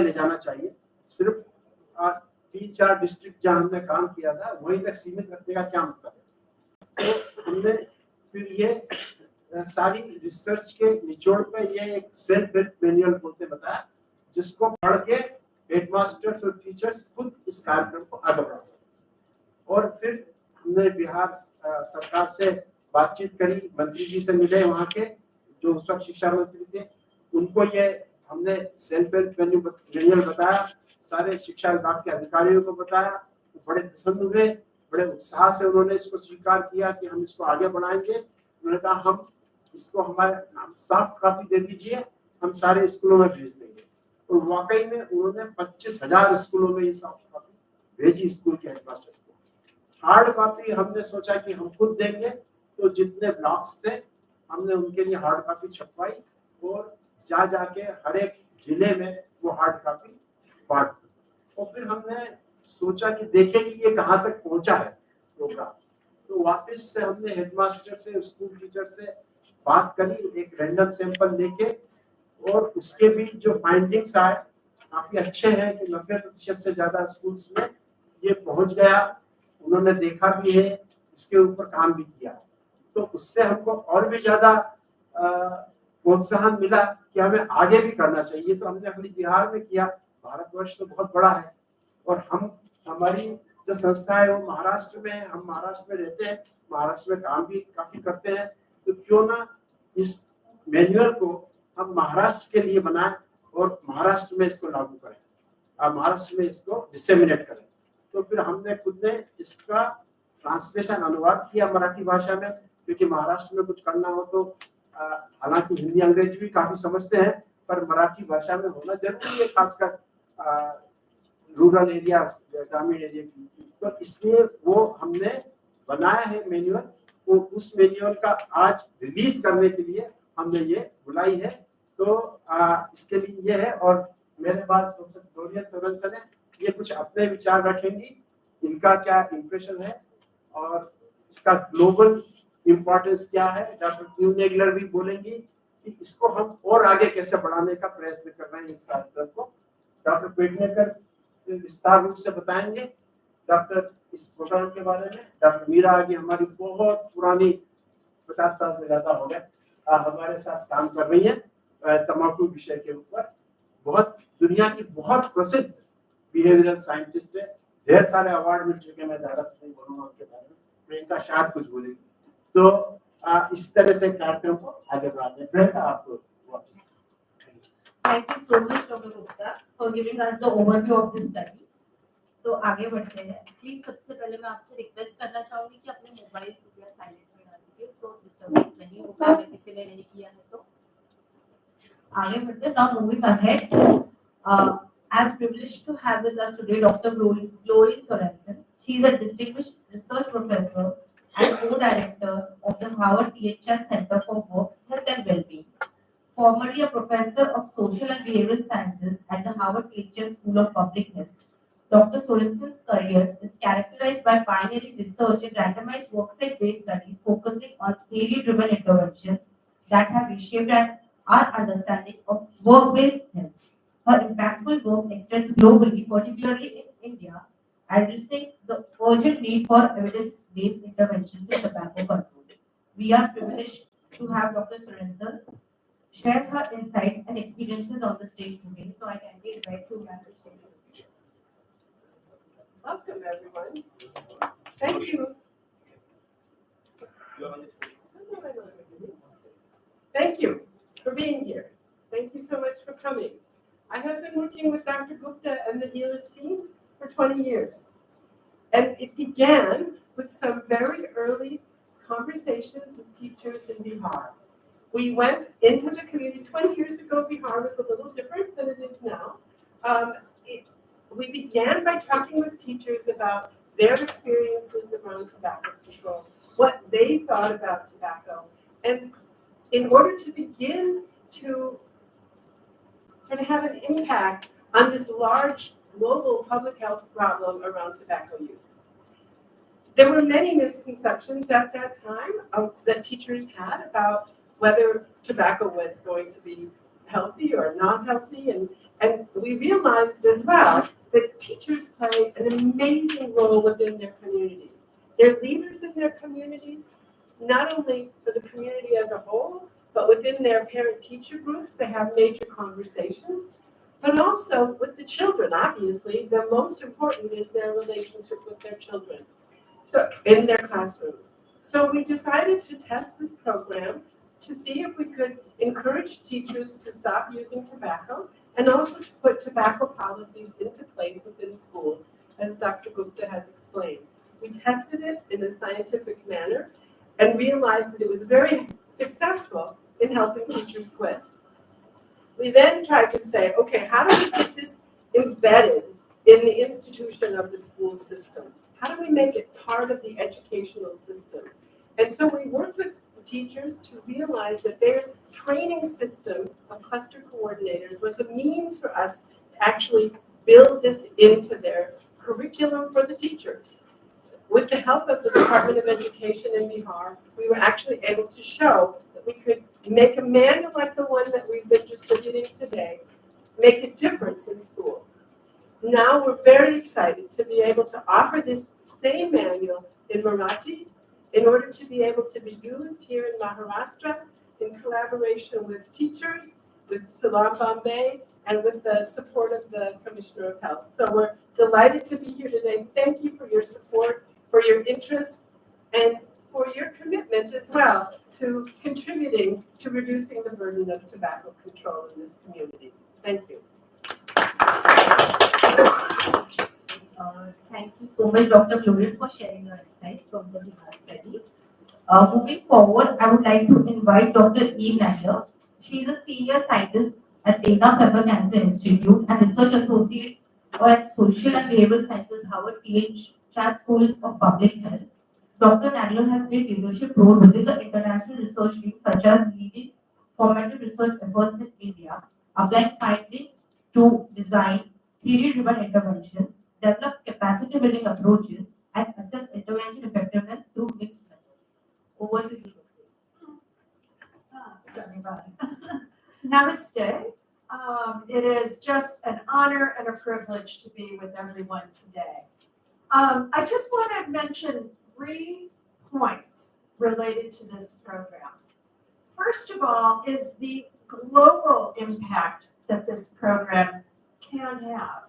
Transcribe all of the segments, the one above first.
ले जाना चाहिए। सिर्फ 3-4 डिस्ट्रिक्ट जहाँ हमने काम किया था वहीं तक सीमित रखने का क्या मतलब है। तो हमने फिर ये सारी रिसर्च के निचोड़ पे ये एक सेल्फ हेल्प मैनुअल बोलते बताया, जिसको पढ़ के हेडमास्टर्स और टीचर्स खुद इस कार्यक्रम को आगे बढ़ा सकते। और फिर हमने बिहार सरकार से बातचीत करी, मंत्री जी से मिले, वहाँ के जो उस वक्त शिक्षा मंत्री थे, उनको ये हमने सेल्फ हेल्प मैनुअल बताया, सारे शिक्षा विभाग के अधिकारियों को बताया, तो बड़े प्रसन्न हुए, बड़े उत्साह से उन्होंने इसको स्वीकार किया कि हम इसको आगे बढ़ाएंगे। उन्होंने कहा हम इसको हमारे सॉफ्ट कॉपी दे दीजिए, हम सारे स्कूलों में भेज देंगे। और वाकई में उन्होंने 25,000 स्कूलों में ये सॉफ्ट कॉपी भेजी स्कूल के हेडमास्टर्स को। हार्ड कॉपी हमने सोचा कि हम खुद देंगे, तो जितने ब्लॉक्स थे हमने उनके लिए हार्ड कॉपी छपवाई और जा जाके हर एक जिले में वो हार्ड कॉपी बांट दी। और फिर हमने सोचा कि देखें कि ये कहाँ तक पहुंचा है प्रोग्राम। तो वापस से हमने हेडमास्टर से, स्कूल टीचर से बात करी, एक रैंडम सैंपल लेके, और उसके भी जो फाइंडिंग्स आए काफी अच्छे हैं कि 90% से ज्यादा स्कूल्स में ये पहुंच गया। उन्होंने देखा भी है, इसके ऊपर काम भी किया। तो उससे हमको और भी ज्यादा प्रोत्साहन मिला कि हमें आगे भी करना चाहिए। तो हमने अपनी बिहार में किया, भारतवर्ष तो बहुत बड़ा है और हमारी जो संस्था है वो महाराष्ट्र में है, हम महाराष्ट्र में रहते हैं, महाराष्ट्र में काम भी काफी करते हैं। तो क्यों ना इस मैनुअल को हम महाराष्ट्र के लिए बनाएं और महाराष्ट्र में इसको लागू करें, महाराष्ट्र में इसको डिसेमिनेट करें। तो फिर हमने खुद ने इसका ट्रांसलेशन, अनुवाद किया मराठी भाषा में, क्योंकि महाराष्ट्र में कुछ करना हो तो हालांकि हिंदी अंग्रेजी भी काफी समझते हैं, पर मराठी भाषा में होना जरूरी है, खासकर रूरल एरिया, ग्रामीण एरिया की। तो इसलिए वो हमने बनाया है मैनुअल। तो उस मैनुअल का आज रिलीज करने के लिए हमने ये बुलाई है। तो इसके लिए ये है। और मेरे बाद प्रोफेसर डोरियन सोरेनसन है, ये कुछ अपने विचार रखेंगी, इनका क्या इम्प्रेशन है और इसका ग्लोबल इम्पोर्टेंस क्या है। डॉक्टर क्यू नेगलर भी बोलेंगी कि इसको हम और आगे कैसे बढ़ाने का प्रयत्न कर रहे हैं इस कार्यक्रम को। डॉक्टर पेडनेकर विस्तार रूप से बताएंगे डॉक्टर इस प्रोग्राम के बारे में। डॉक्टर मीरा आगे हमारी बहुत पुरानी, 50 साल से ज्यादा हो गए हमारे साथ काम कर रही है तंबाकू विषय के ऊपर। बहुत दुनिया की बहुत प्रसिद्ध बिहेवियरल साइंटिस्ट है, ढेर सारे अवार्ड मिल चुके हैं। मैं ज्यादा नहीं बोलूंगा उनके बारे में, प्रियंका शायद कुछ बोलेगी। तो इस तरह से कार्यक्रम को आगे बढ़ाते हैं। प्रियंका, आपको वापस। Thank you so much, Dr. Gupta, for giving us the overview of this study. So आगे बढ़ते हैं। प्लीज सबसे पहले मैं आपसे रिक्वेस्ट करना चाहूंगी कि अपने मोबाइल कृपया साइलेंट में डाल दीजिए, सो डिस्टर्बेंस नहीं होगा अगर किसी ने नहीं किया है तो। आगे बढ़ते हैं। Now moving ahead, I am privileged to have with us today Dr. Gloria Sorensen. She is a distinguished research professor and co-director of the Howard THN Center for Work, Health and Wellbeing. Formerly a professor of social and behavioral sciences at the Howard THN School of Public Health, Dr. Sorensen's career is characterized by pioneering research in randomized worksite-based studies focusing on theory-driven interventions that have reshaped our understanding of workplace health. Her impactful work extends globally, particularly in India, addressing the urgent need for evidence-based interventions in tobacco control. We are privileged to have Dr. Sorensen share her insights and experiences on the stage today. So I can be invited to manage the experience. Welcome, everyone. Thank you. Thank you for being here. Thank you so much for coming. I have been working with Dr. Gupta and the HEALIS team for 20 years. And it began with some very early conversations with teachers in Bihar. We went into the community 20 years ago. Bihar was a little different than it is now. We began by talking with teachers about their experiences around tobacco control, what they thought about tobacco, and in order to begin to sort of have an impact on this large global public health problem around tobacco use. There were many misconceptions at that time that teachers had about whether tobacco was going to be healthy or not healthy, And we realized as well that teachers play an amazing role within their communities. They're leaders in their communities, not only for the community as a whole, but within their parent-teacher groups, they have major conversations, but also with the children, obviously. The most important is their relationship with their children, so in their classrooms. So we decided to test this program to see if we could encourage teachers to stop using tobacco and also to put tobacco policies into place within schools, as Dr. Gupta has explained. We tested it in a scientific manner and realized that it was very successful in helping teachers quit. We then tried to say, okay, how do we get this embedded in the institution of the school system? How do we make it part of the educational system? And so we worked with teachers to realize that their training system of cluster coordinators was a means for us to actually build this into their curriculum for the teachers. With the help of the Department of Education in Bihar, we were actually able to show that we could make a manual like the one that we've been distributing today, make a difference in schools. Now we're very excited to be able to offer this same manual in Marathi in order to be able to be used here in Maharashtra in collaboration with teachers, with Salam Bombay, and with the support of the Commissioner of Health. So we're delighted to be here today. Thank you for your support, for your interest, and for your commitment as well to contributing to reducing the burden of tobacco control in this community. Thank you. Thank you so much, Dr. Gloria, for sharing your insights from the Bihar study. Moving forward, I would like to invite Dr. E. Nair. She is a senior scientist at Dana-Farber Cancer Institute and research associate at Social and Behavioral Sciences, Howard T.H. Chan School of Public Health. Dr. Nair has played leadership role within the international research team, such as leading formative research efforts in India, applying findings to design theory-driven interventions, develop capacity-building approaches, and assess intervention effectiveness through mixed methods. Over to you. Namaste. It is just an honor and a privilege to be with everyone today. I just want to mention 3 points related to this program. First of all is the global impact that this program can have.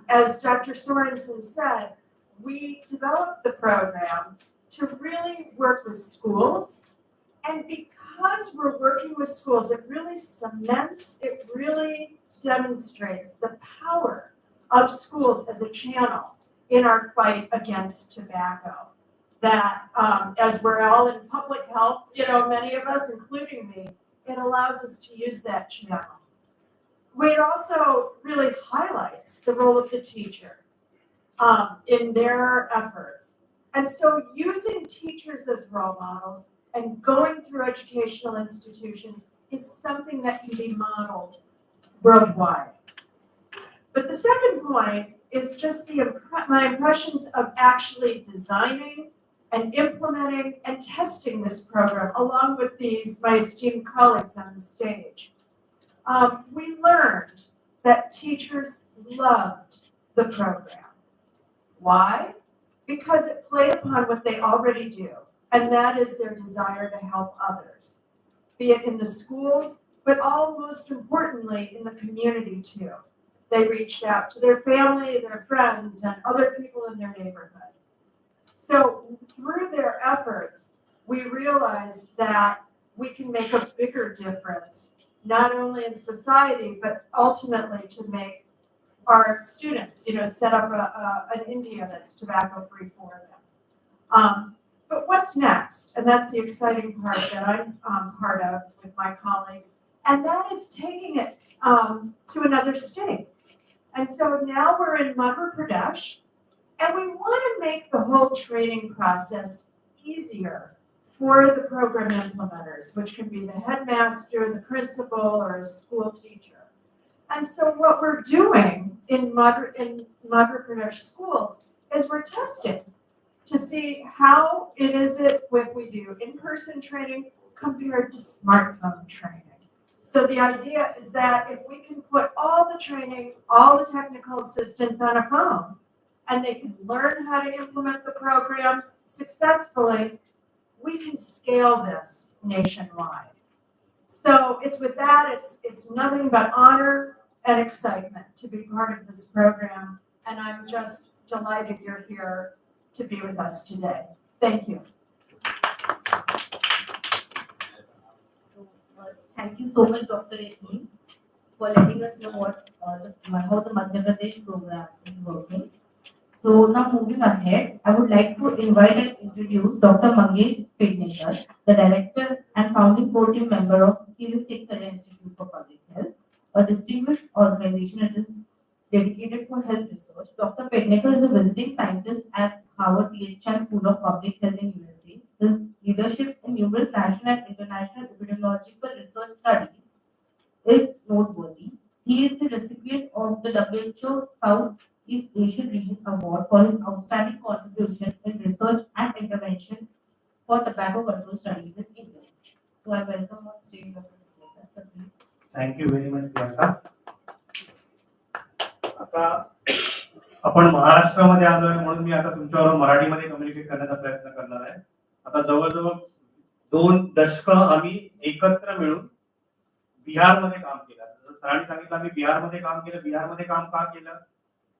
As Dr. Sorensen said, we developed the program to really work with schools, and because we're working with schools, it really demonstrates the power of schools as a channel in our fight against tobacco. That as we're all in public health, many of us, including me, it allows us to use that channel. It also really highlights the role of the teacher in their efforts. And so using teachers as role models and going through educational institutions is something that can be modeled worldwide. But the second point is just my impressions of actually designing and implementing and testing this program along with my esteemed colleagues on the stage. We learned that teachers loved the program. Why? Because it played upon what they already do, and that is their desire to help others, be it in the schools, but most importantly in the community too. They reached out to their family, their friends, and other people in their neighborhood. So through their efforts, we realized that we can make a bigger difference, not only in society, but ultimately to make our students, set up an India that's tobacco-free for them. But what's next? And that's the exciting part that I'm part of with my colleagues, and that is taking it to another state. And so now we're in Madhya Pradesh, and we want to make the whole training process easier for the program implementers, which can be the headmaster, the principal, or a school teacher. And so what we're doing in Madhya Pradesh schools is we're testing to see how if we do in-person training compared to smartphone training. So the idea is that if we can put all the training, all the technical assistance on a phone, and they can learn how to implement the program successfully, we can scale this nationwide. So it's with that, it's nothing but honor and excitement to be part of this program. And I'm just delighted you're here to be with us today. Thank you. Thank you so much, Dr. Edmund, for letting us know how the Madhya Pradesh program is working. So now moving ahead, I would like to invite and introduce Dr. Mangesh Pednekar, the Director and Founding Core Team Member of TFT-TFS Institute for Public Health, a distinguished organization that is dedicated for health research. Dr. Pednekar is a visiting scientist at Harvard T.H. Chan School of Public Health in USA. His leadership in numerous national and international epidemiological research studies is noteworthy. He is the recipient of the WHO Southeast Asian Region Award for his outstanding contribution in research and intervention for tobacco control studies in India. So I welcome on stage Dr. Pednekar, sir, please. Thank you very much Priyanka. आता आपण महाराष्ट्रामध्ये आलोय म्हणून मी आता तुमच्याबरोबर मराठीमध्ये communicate करण्याचा प्रयत्न करणार आहे. आता जवळजवळ 2 दशक आम्ही एकत्र मिळून बिहारमध्ये काम केलं. जसं सरांनी सांगितलं आम्ही बिहारमध्ये काम केलं. बिहारमध्ये काम का केलं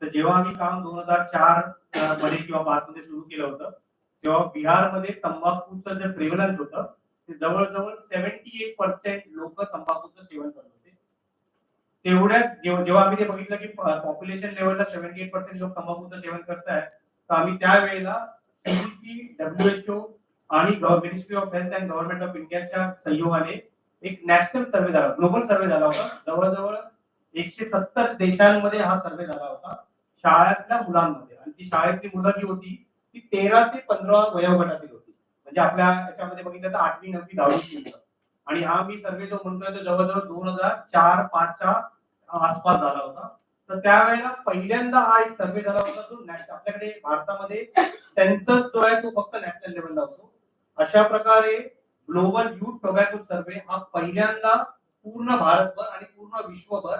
तर जेव्हा आम्ही काम 2004 मध्ये किंवा 5 मध्ये सुरू केलं होतं तेव्हा बिहारमध्ये तंबाखूचं जे प्रेव्हलन्स होतं ते जवळजवळ 78% लोक तंबाखूचं सेवन करत होते. तेवढ्याच जेव्हा आम्ही ते बघितलं की पॉप्युलेशन लेवलला 78% लोक तंबाखूचं सेवन करतायत तर आम्ही त्यावेळेला CDC, WHO आणि ministry of health and government of इंडियाच्या सहयोगाने एक नॅशनल सर्वे झाला, ग्लोबल सर्वे झाला होता. जवळजवळ 170 देशांमध्ये हा सर्वे झाला होता शाळेतल्या मुलांमध्ये. आणि ती शाळेतली मुलं जी होती ती 13 ते 15 वयोगटातील होती. म्हणजे आपल्या याच्यामध्ये बघितलं तर 8वी 9वी 10वी मुलं. आणि हा मी सर्वे जो म्हणतोय तो जवळजवळ 2004-5च्या आसपास झाला होता. तर त्यावेळेला पहिल्यांदा हा एक सर्वे झाला होता जो आपल्याकडे भारतामध्ये सेन्सस जो आहे तो फक्त नॅशनल लेवलला असतो. अशा प्रकारे ग्लोबल युथ टोबॅको सर्वे हा पहिल्यांदा पूर्ण भारतभर आणि पूर्ण विश्वभर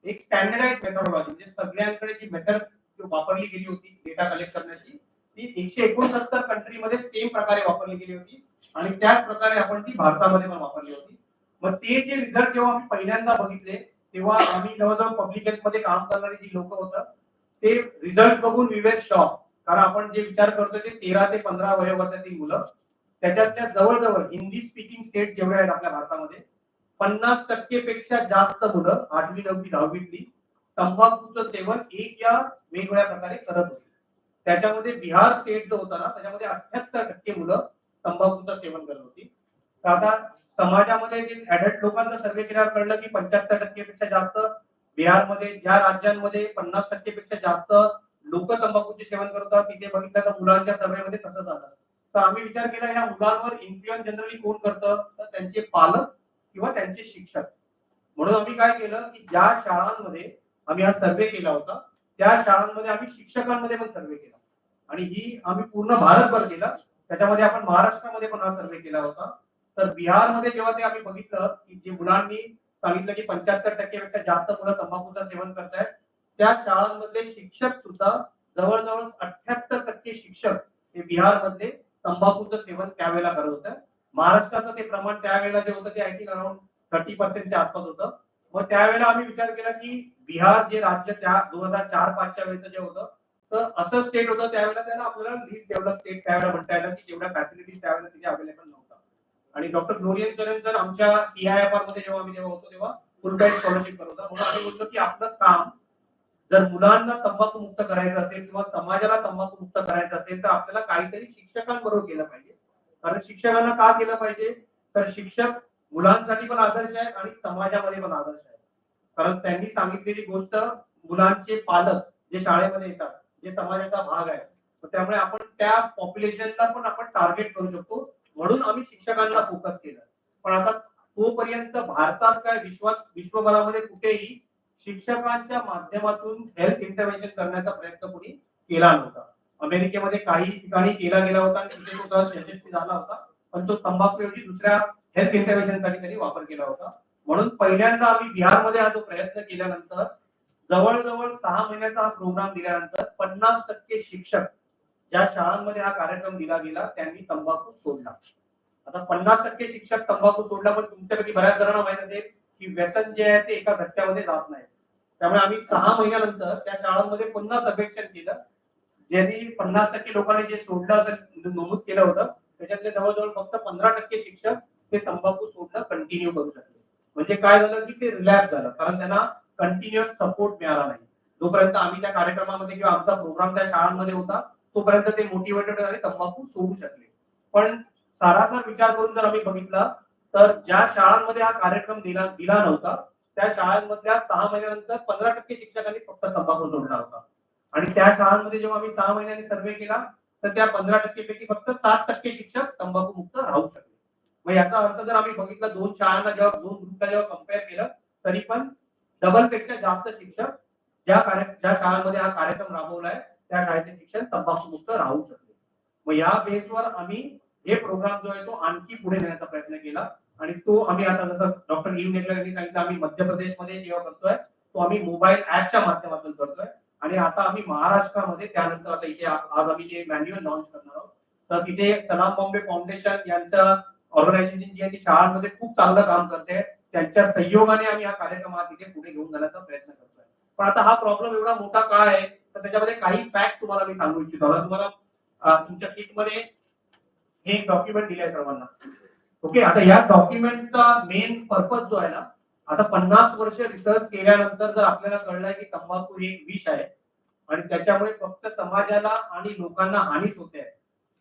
एक स्टँडर्डाइज मेथोडॉलॉजी म्हणजे सगळ्यांकडे जी मेथड वापरली गेली होती डेटा कलेक्ट करण्याची ती 169 कंट्रीमध्ये सेम प्रकारे वापरली गेली होती आणि त्याच प्रकारे आपण ती भारतामध्ये पण वापरली होती. मग ते जे रिझल्ट जेव्हा आम्ही पहिल्यांदा बघितले तेव्हा आम्ही जवळजवळ पब्लिक हेल्थ मध्ये काम करणारी जी लोक होतं ते रिझल्ट बघून वी वेर शॉक. कारण आपण जे विचार करतोय ते 13 ते 15 वयोगटातील मुलं त्याच्यातल्या जवळजवळ हिंदी स्पीकिंग स्टेट जेवढे आहेत आपल्या भारतामध्ये 50% पेक्षा जास्त मुलं 8वी 9वी 10वीतली तंबाखूचं सेवन एक या वेगवेगळ्या प्रकारे करत होती. त्याच्यामध्ये बिहार स्टेट जो होता ना त्याच्यामध्ये 78% मुलं तंबाखूचं सेवन करत होती. तर आता समाजामध्ये जे ऍडल्ट लोकांचा सर्वे केल्यावर कळलं की 75% पेक्षा जास्त बिहारमध्ये ज्या राज्यांमध्ये 50% पेक्षा जास्त लोक तंबाखूचे सेवन करतात तिथे बघितलं तर मुलांच्या सर्वेमध्ये तसंच झालं. तर आम्ही विचार केला ह्या मुलांवर इन्फ्लुएन्स जनरली कोण करतं तर त्यांचे पालक किंवा त्यांचे शिक्षक. म्हणून आम्ही काय केलं की ज्या शाळांमध्ये आम्ही हा सर्वे केला होता त्या शाळांमध्ये आम्ही शिक्षकांमध्ये पण सर्वे केला आणि ही आम्ही पूर्ण भारतभर केला. त्याच्यामध्ये आपण महाराष्ट्रामध्ये पण हा सर्वे केला होता. तर बिहारमध्ये जेव्हा ते आम्ही बघितलं की जे मुलांनी सांगितलं की 75% पेक्षा जास्त मुलं तंबाखूचं सेवन करतायत त्या शाळांमधले शिक्षक सुद्धा जवळजवळ 78% शिक्षक हे बिहारमधले तंबाखूचं सेवन त्यावेळेला करत होतं. महाराष्ट्राचं ते प्रमाण त्यावेळेला जे होतं ते आय थिंक अराउंड 30% आसपास होतं. मग त्यावेळेला आम्ही विचार केला की बिहार जे राज्य त्या 2004-5च्या वेळेचं जे होतं तर असं स्टेट होतं त्यावेळेला त्याला आपल्याला लीस्ट डेव्हलप स्टेट त्यावेळेला म्हणता येतं की तेवढ्या फॅसिलिटीज त्यावेळेला तिथे अवेलेबल नव्हता. आणि डॉक्टर ग्लोरियन चरण सर आमच्या TIFR मध्ये जेव्हा आम्ही तेव्हा होतो तेव्हा फुल टाइम स्कॉलरशिप करत होता. म्हणून आम्ही बोलतो की आपलं काम जर मुलांना तंबाखू मुक्त करायचं असेल किंवा समाजाला तंबाखू मुक्त करायचं असेल तर आपल्याला काहीतरी शिक्षकांबरोबर केलं पाहिजे. कारण शिक्षकांना का केलं पाहिजे तर शिक्षक मुलांसाठी पण आदर्श आहेत आणि समाजामध्ये पण आदर्श आहेत. कारण त्यांनी सांगितलेली गोष्ट मुलांचे पालक जे शाळेमध्ये येतात जे समाजाचा भाग आहे तर त्यामुळे आपण त्या पॉप्युलेशनला पण आपण टार्गेट करू शकतो. म्हणून आम्ही शिक्षकांना फोकस केलं. पण आता तोपर्यंत भारतात काय विश्वभरामध्ये कुठेही शिक्षकांच्या माध्यमातून हेल्थ इंटरव्हेन्शन करण्याचा प्रयत्न कोणी केला नव्हता. अमेरिकेमध्ये काही ठिकाणी केला गेला होता आणि तिथे तो यशस्वी झाला होता पण तो तंबाखूऐवजी दुसऱ्या हेल्थ इंटरव्हेन्शन साठी त्यांनी वापर केला होता. म्हणून पहिल्यांदा आम्ही बिहारमध्ये हा जो प्रयत्न केल्यानंतर जवळजवळ 6 महिन्याचा हा प्रोग्राम दिल्यानंतर 50% शिक्षक ज्या शाळांमध्ये हा कार्यक्रम दिला गेला त्यांनी तंबाखू सोडला. आता 50% शिक्षक तंबाखू सोडला, पण तुमच्यापैकी बऱ्याच जणांना माहित असेल की व्यसन जे आहे ते एका झटक्यामध्ये जात नाही. त्यामुळे आम्ही 6 महिन्यानंतर त्या शाळांमध्ये पुन्हा सर्वेक्षण केलं, ज्यांनी 50% लोकांनी जे सोडलं असं नमूद केलं होतं त्याच्यातले जवळजवळ फक्त 15% शिक्षक ते तंबाखू सोडणं कंटिन्यू करू शकले. म्हणजे काय झालं की ते रिलॅक्स झालं, कारण त्यांना कंटिन्युअस सपोर्ट मिळाला नाही. जोपर्यंत आम्ही त्या कार्यक्रमामध्ये किंवा आमचा प्रोग्राम त्या शाळांमध्ये होता तोपर्यंत ते मोटिवेटेड झाले, तंबाखू सोडू शकले. पण सारासार विचार करून जर आम्ही बघितला तर ज्या शाळांमध्ये हा कार्यक्रम दिला नव्हता त्या शाळांमधल्या 6 महिन्यानंतर 15% शिक्षकांनी फक्त तंबाखू सोडला होता. आणि त्या शाळांमध्ये जेव्हा आम्ही 6 महिन्यांनी सर्वे केला तर त्या 15% पैकी फक्त 7% शिक्षक तंबाखू मुक्त राहू शकले. मग याचा अर्थ जर आम्ही बघितला दोन शाळांना जेव्हा दोन ग्रुपला जेव्हा कम्पेअर केलं तरी पण डबल पेक्षा जास्त शिक्षक ज्या शाळांमध्ये हा कार्यक्रम राबवलाय त्या शाळेचे शिक्षण तंबाखू मुक्त राहू शकले. मग या बेसवर आम्ही हे प्रोग्राम जो आहे तो आणखी पुढे नेण्याचा प्रयत्न केला आणि तो आम्ही आता जसं डॉक्टर इव नेगलर यांनी सांगितलं आम्ही मध्य प्रदेशमध्ये जेव्हा करतोय तो आम्ही मोबाईल ऍपच्या माध्यमातून करतोय आणि आता आम्ही महाराष्ट्रामध्ये त्यानंतर आता इथे आज आम्ही जे मॅन्युअल लॉन्च करणार आहोत तर तिथे सलाम बॉम्बे फाउंडेशन यांच्या ऑर्गनायझेशन जी आहे ती शाळांमध्ये खूप चांगलं काम करते. त्यांच्या सहयोगाने आम्ही हा कार्यक्रम तिथे पुढे घेऊन जाण्याचा प्रयत्न करतोय. पण आता हा प्रॉब्लेम एवढा मोठा का आहे तर त्याच्यामध्ये काही फॅक्ट तुम्हाला मी सांगू इच्छितो. तुम्हाला तुमच्या किटमध्ये हे एक डॉक्युमेंट दिलंय सर्वांना. ओके, आता या डॉक्युमेंटचा मेन पर्पज जो आहे ना, आता 50 वर्ष रिसर्च केल्यानंतर जर आपल्याला कळलंय की तंबाखू हे विष आहे आणि त्याच्यामुळे फक्त समाजाला आणि लोकांना हानीच होते,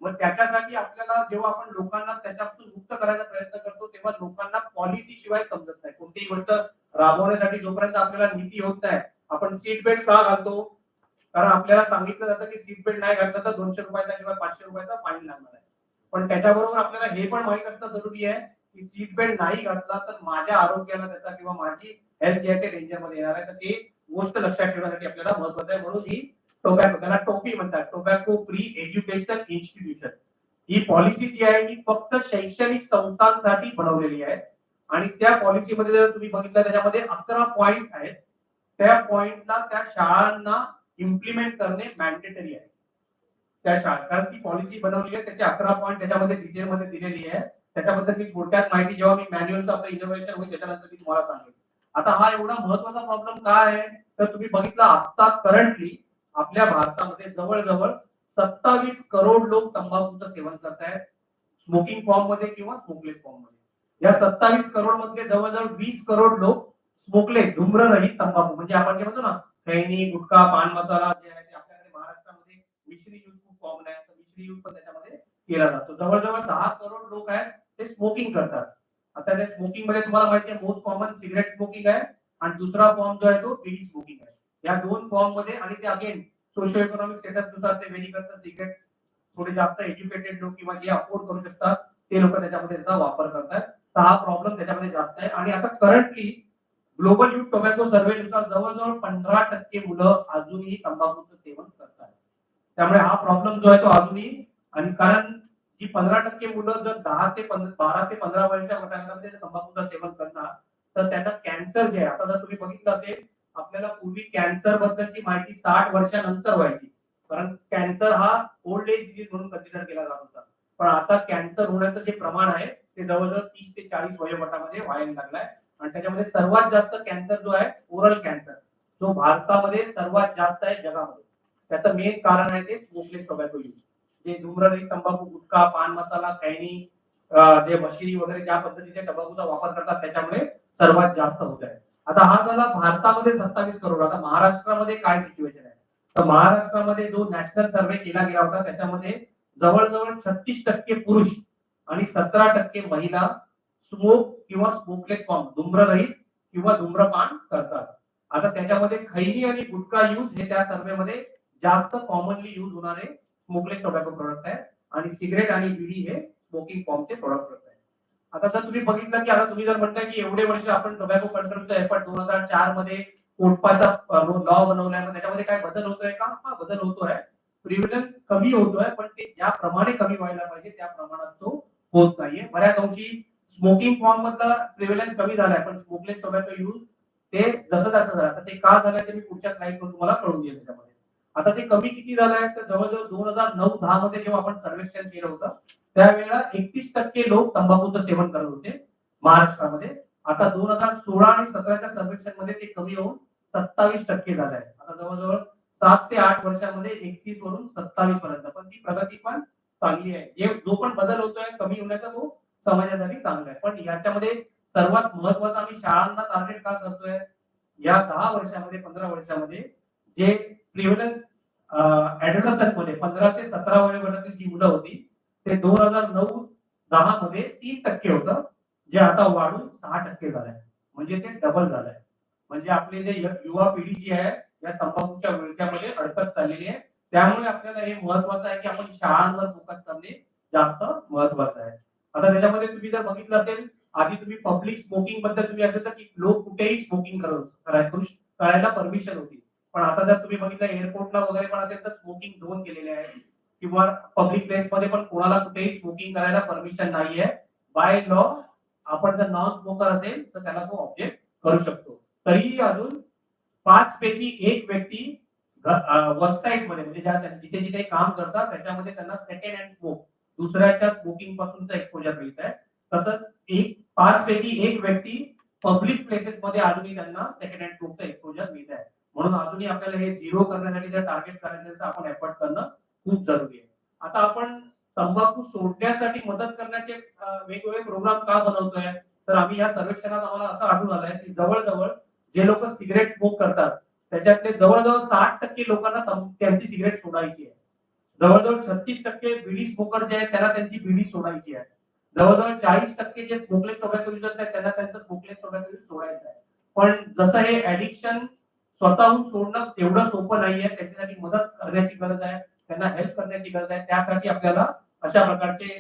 मग त्याच्यासाठी आपल्याला जेव्हा आपण लोकांना त्याच्यापासून मुक्त करायचा प्रयत्न करतो तेव्हा लोकांना पॉलिसी शिवाय समजत नाही. कोणतीही गोष्ट राबवण्यासाठी जोपर्यंत आपल्याला नीती होत नाही, आपण सीट बेल्ट का घालतो? कारण आपल्याला सांगितलं जातं की सीट बेल्ट नाही घातलं तर 200 रुपयाचा किंवा 500 रुपयाचा फाईन लागणार आहे. पण त्याच्याबरोबर आपल्याला हे पण माहित असणं जरुरी आहे की सीट बेल्ट नाही घातला तर माझ्या आरोग्याला त्याचा किंवा माझी हेल्थ जे आहे ते डेंजर मध्ये येणार आहे. तर ते गोष्ट लक्षात ठेवण्यासाठी आपल्याला महत्त्वाचं आहे. म्हणून ही टोबॅको, त्याला टोफी म्हणतात, टोबॅको फ्री एज्युकेशनल इन्स्टिट्यूशन, ही पॉलिसी जी आहे ही फक्त शैक्षणिक संस्थांसाठी बनवलेली आहे. आणि त्या पॉलिसीमध्ये जर तुम्ही बघितलं त्याच्यामध्ये 11 पॉइंट आहेत. त्या पॉइंटला त्या शाळांना इम्प्लिमेंट करणे मॅन्डेटरी आहे त्या शाळा, कारण ती पॉलिसी बनवली आहे. त्याचे 11 पॉइंट त्याच्यामध्ये डिटेलमध्ये दिलेली आहे. त्याच्याबद्दल मी थोडक्यात माहिती जेव्हा मी मॅन्युअलचं आपलं इनोव्हेशन होईल त्याच्यानंतर मी तुम्हाला सांगेन. आता हा एवढा महत्त्वाचा प्रॉब्लेम काय आहे तर तुम्ही बघितलं आता करंटली आपल्या भारतामध्ये जवळजवळ 27 करोड लोक तंबाखूचं सेवन करतायत, स्मोकिंग फॉर्म मध्ये किंवा स्मोकलेस फॉर्म मध्ये. या 27 करोड मध्ये जवळजवळ 20 करोड लोक स्मोकलेस धूम्ररहित तंबाखू, म्हणजे आपण जे म्हणतो ना खैनी, गुटखा, पान मसाला जे आहे ते आपल्याकडे महाराष्ट्रामध्ये मिश्री यूज खूप कॉमन आहे, तर मिश्री यूज पण त्याच्यामध्ये केला जातो. जवळजवळ 10 करोड लोक आहेत ते स्मोकिंग करतात. आता त्या स्मोकिंग मध्ये तुम्हाला माहिती आहे मोस्ट कॉमन सिगरेट स्मोकिंग आहे आणि दुसरा फॉर्म जो आहे तो बीडी स्मोकिंग आहे. या दोन फॉर्म मध्ये आणि ते अगेन सोशो इकॉनॉमिक स्टेटस नुसार ते व्हेरी करतात. सिगरेट थोडे जास्त एज्युकेटेड लोक किंवा जे अफोर्ड करू शकतात ते लोक त्याच्यामध्ये त्याचा वापर करतात. तर हा प्रॉब्लेम त्याच्यामध्ये जास्त आहे. आणि आता करंटली ग्लोबल युथ टोबॅको सर्वे नुसार जवळजवळ 15% मुलं अजूनही तंबाखूचं सेवन करतात. त्यामुळे हा प्रॉब्लेम जो आहे तो अजूनही, आणि कारण जी 15% मुलं जर 12 ते 15 वर्षाच्या गटामध्ये तंबाखूचं सेवन करणार तर त्यांना कॅन्सर जे आहे, आता जर तुम्ही बघितलं असेल आपल्याला पूर्वी कॅन्सर बद्दलची माहिती 60 वर्षानंतर व्हायची, कारण कॅन्सर हा ओल्ड एज डिजीज म्हणून कन्सिडर केला जात होता. पण आता कॅन्सर होण्याचं जे प्रमाण आहे ते जवळजवळ 30 ते 40 वयोगटामध्ये व्हायला लागलाय. आणि त्याच्यामध्ये सर्वात जास्त कॅन्सर जो आहे ओरल कॅन्सर, जो भारतामध्ये सर्वात जास्त आहे जगामध्ये. त्याचं मेन कारण आहे ते स्मोकलेस टोबॅको यूज, जे धूम्ररहित तंबाखू, गुटखा, पान मसाला, खैनी, जे मशिरी वगैरे ज्या पद्धतीने तंबाखूचा वापर करतात त्याच्यामुळे सर्वात जास्त होत आहे. आता हा झाला भारतामध्ये 27 करोड. आता महाराष्ट्रामध्ये काय सिच्युएशन आहे तर महाराष्ट्रामध्ये जो नॅशनल सर्वे केला गेला होता त्याच्यामध्ये जवळजवळ 36% पुरुष आणि 17% महिला स्मोक किंवा स्मोकलेस फॉर्म, धूम्ररहित किंवा धूम्रपान करतात. आता त्याच्यामध्ये खैनी आणि गुटखा यूज हे त्या सर्वेमध्ये जास्त कॉमनली यूज होणारे स्मोकलेस टोबॅको प्रोडक्ट आहे आणि सिगरेट आणि बिडी हे स्मोकिंग फॉर्मचे प्रोडक्ट आहे. आता जर तुम्ही बघितलं की आता तुम्ही जर म्हणताय की एवढे वर्ष आपण टोबॅको कंट्रोलचा एफर्ट 2004 मध्ये कोटपाचा लॉ बनवलाय, त्याच्यामध्ये काय बदल होतोय का? हा बदल होतोय. प्रिव्हिलन्स कमी होतोय पण ते ज्या प्रमाणे कमी व्हायला पाहिजे त्या प्रमाणात तो होत नाहीये. बऱ्याच अंशी स्मोकिंग फॉर्म मधला प्रिव्हिलन्स कमी झालाय, पण स्मोकलेस टोबॅको यूज ते जसं तसं झालं. ते का झालं ते मी पुढच्या स्लाइडवर तुम्हाला कळून देईल त्याच्यामध्ये. आता ते कमी किती झालंय तर जवळजवळ 2009-10 मध्ये जेव्हा आपण सर्वेक्षण केलं होतं त्यावेळेला 31% लोक तंबाखूचं सेवन करत होते महाराष्ट्रामध्ये. आता 2016 आणि 17च्या सर्वेक्षण मध्ये ते कमी होऊन 27% झालंय. आता जवळजवळ 7 ते 8 वर्षामध्ये 31 वरून 27 पर्यंत. पण ती प्रगती पण चांगली आहे. जो पण बदल होतोय कमी होण्याचा तो समाजासाठी चांगला आहे. पण याच्यामध्ये सर्वात महत्त्वाचं आम्ही शाळांना टार्गेट का करतोय, या 10 वर्षामध्ये 15 वर्षामध्ये जे प्रिव्हिलन्स ऍडोलसंट मध्ये 15 ते 17 वयोगटातील जी मुलं होती ते 2009-10 मध्ये 3% होतं, जे आता वाढून 6% झालंय. म्हणजे ते डबल झालंय. म्हणजे आपली जे युवा पिढी जी आहे या तंबाखूच्या विळख्यामध्ये अडकत चाललेली आहे. त्यामुळे आपल्याला हे महत्त्वाचं आहे की आपण शाळांवर फोकस करणे जास्त महत्त्वाचं आहे. आता त्याच्यामध्ये तुम्ही जर बघितलं असेल, आधी तुम्ही पब्लिक स्मोकिंग बद्दल तुम्ही असेल तर की लोक कुठेही स्मोकिंग करायला परमिशन होती. पण आता जर तुम्ही बघितलं एअरपोर्टला वगैरे पण असेल तर स्मोकिंग झोन केलेले आहे किंवा पब्लिक प्लेस मध्ये पण कोणाला कुठेही स्मोकिंग करायला परमिशन नाहीये. बाय लॉ आपण जर नॉन स्मोकर असेल तर त्याला तो ऑब्जेक्ट करू शकतो. तरीही अजून 5 पैकी 1 व्यक्ती वेबसाईट मध्ये म्हणजे ज्या जिथे जिथे काम करतात त्याच्यामध्ये त्यांना सेकंड हँड स्मोक दुसऱ्याच्या स्मोकिंग पासूनचा एक्सपोजर मिळत आहे. तसंच 5 पैकी 1 व्यक्ती पब्लिक प्लेसेस मध्ये अजूनही त्यांना सेकंड हँड स्मोकचा एक्सपोजर मिळत आहे. म्हणून अजूनही आपल्याला हे झिरो करण्यासाठी जर टार्गेट करायचं असेल तर आपण एफर्ट करणं खूप जरुरी आहे. आता आपण तंबाखू सोडण्यासाठी मदत करण्याचे वेगवेगळे प्रोग्राम का बनवतोय, तर आम्ही या सर्वेक्षणात आम्हाला असं आढळून आलंय की जवळजवळ जे लोक सिगरेट स्मोक करतात त्याच्यातले जवळजवळ 60% लोकांना त्यांची सिगरेट सोडायची आहे. जवळजवळ 36% बिडी स्मोकर जे आहेत त्यांना त्यांची बिडी सोडायची आहे. जवळजवळ 40% जे स्मोकलेस टोबॅको युजर्स आहेत त्यांना त्यांचं स्मोकलेस टोबॅको यूज सोडायचं आहे. पण जसं हे ऍडिक्शन स्वतःहून सोडणं तेवढं सोपं नाहीये. त्याच्यासाठी मदत करण्याची गरज आहे, त्यांना हेल्प करण्याची गरज आहे. त्यासाठी आपल्याला अशा प्रकारचे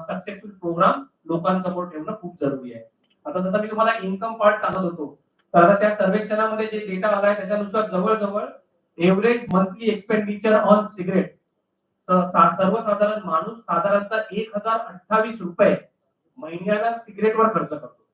सक्सेसफुल प्रोग्राम लोकांसमोर ठेवणं खूप जरुरी आहे. आता जसं मी तुम्हाला इन्कम पार्ट सांगत होतो, तर आता त्या सर्वेक्षणामध्ये जे डेटा आलाय त्याच्यानुसार जवळजवळ average monthly expenditure on cigarette सर्वसाधारण माणूस साधारणतः 1028 रुपये महिन्याला सिगरेटवर खर्च करतो.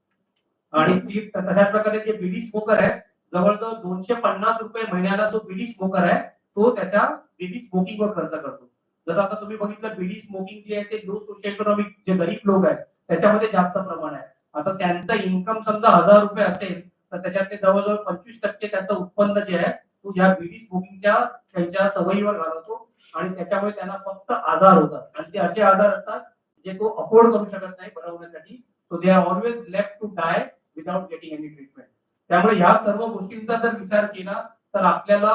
आणि ती तशाच प्रकारे जे बिडी स्मोकर आहे जवळजवळ 250 रुपये महिन्याला जो बिडी स्मोकर आहे तो त्याच्या बिडी स्मोकिंगवर खर्च करतो. जसं आता तुम्ही बघितलं बिडी स्मोकिंग जे आहे ते लो सोशिओ इकॉनॉमिक जे गरीब लोक आहेत त्याच्यामध्ये जास्त प्रमाण आहे. आता त्यांचा इन्कम समजा 1000 रुपये असेल तर त्याच्यातले जवळजवळ 25% त्याचं उत्पन्न जे आहे तो या बिडी स्मोकिंगच्या त्यांच्या सवयीवर घालवतो आणि त्याच्यामुळे त्यांना फक्त आजार होतात आणि ते असे आजार असतात जे तो अफोर्ड करू शकत नाही बनवण्यासाठी. So they are always left to die without getting any treatment. त्यामुळे ह्या सर्व गोष्टींचा जर विचार केला तर आपल्याला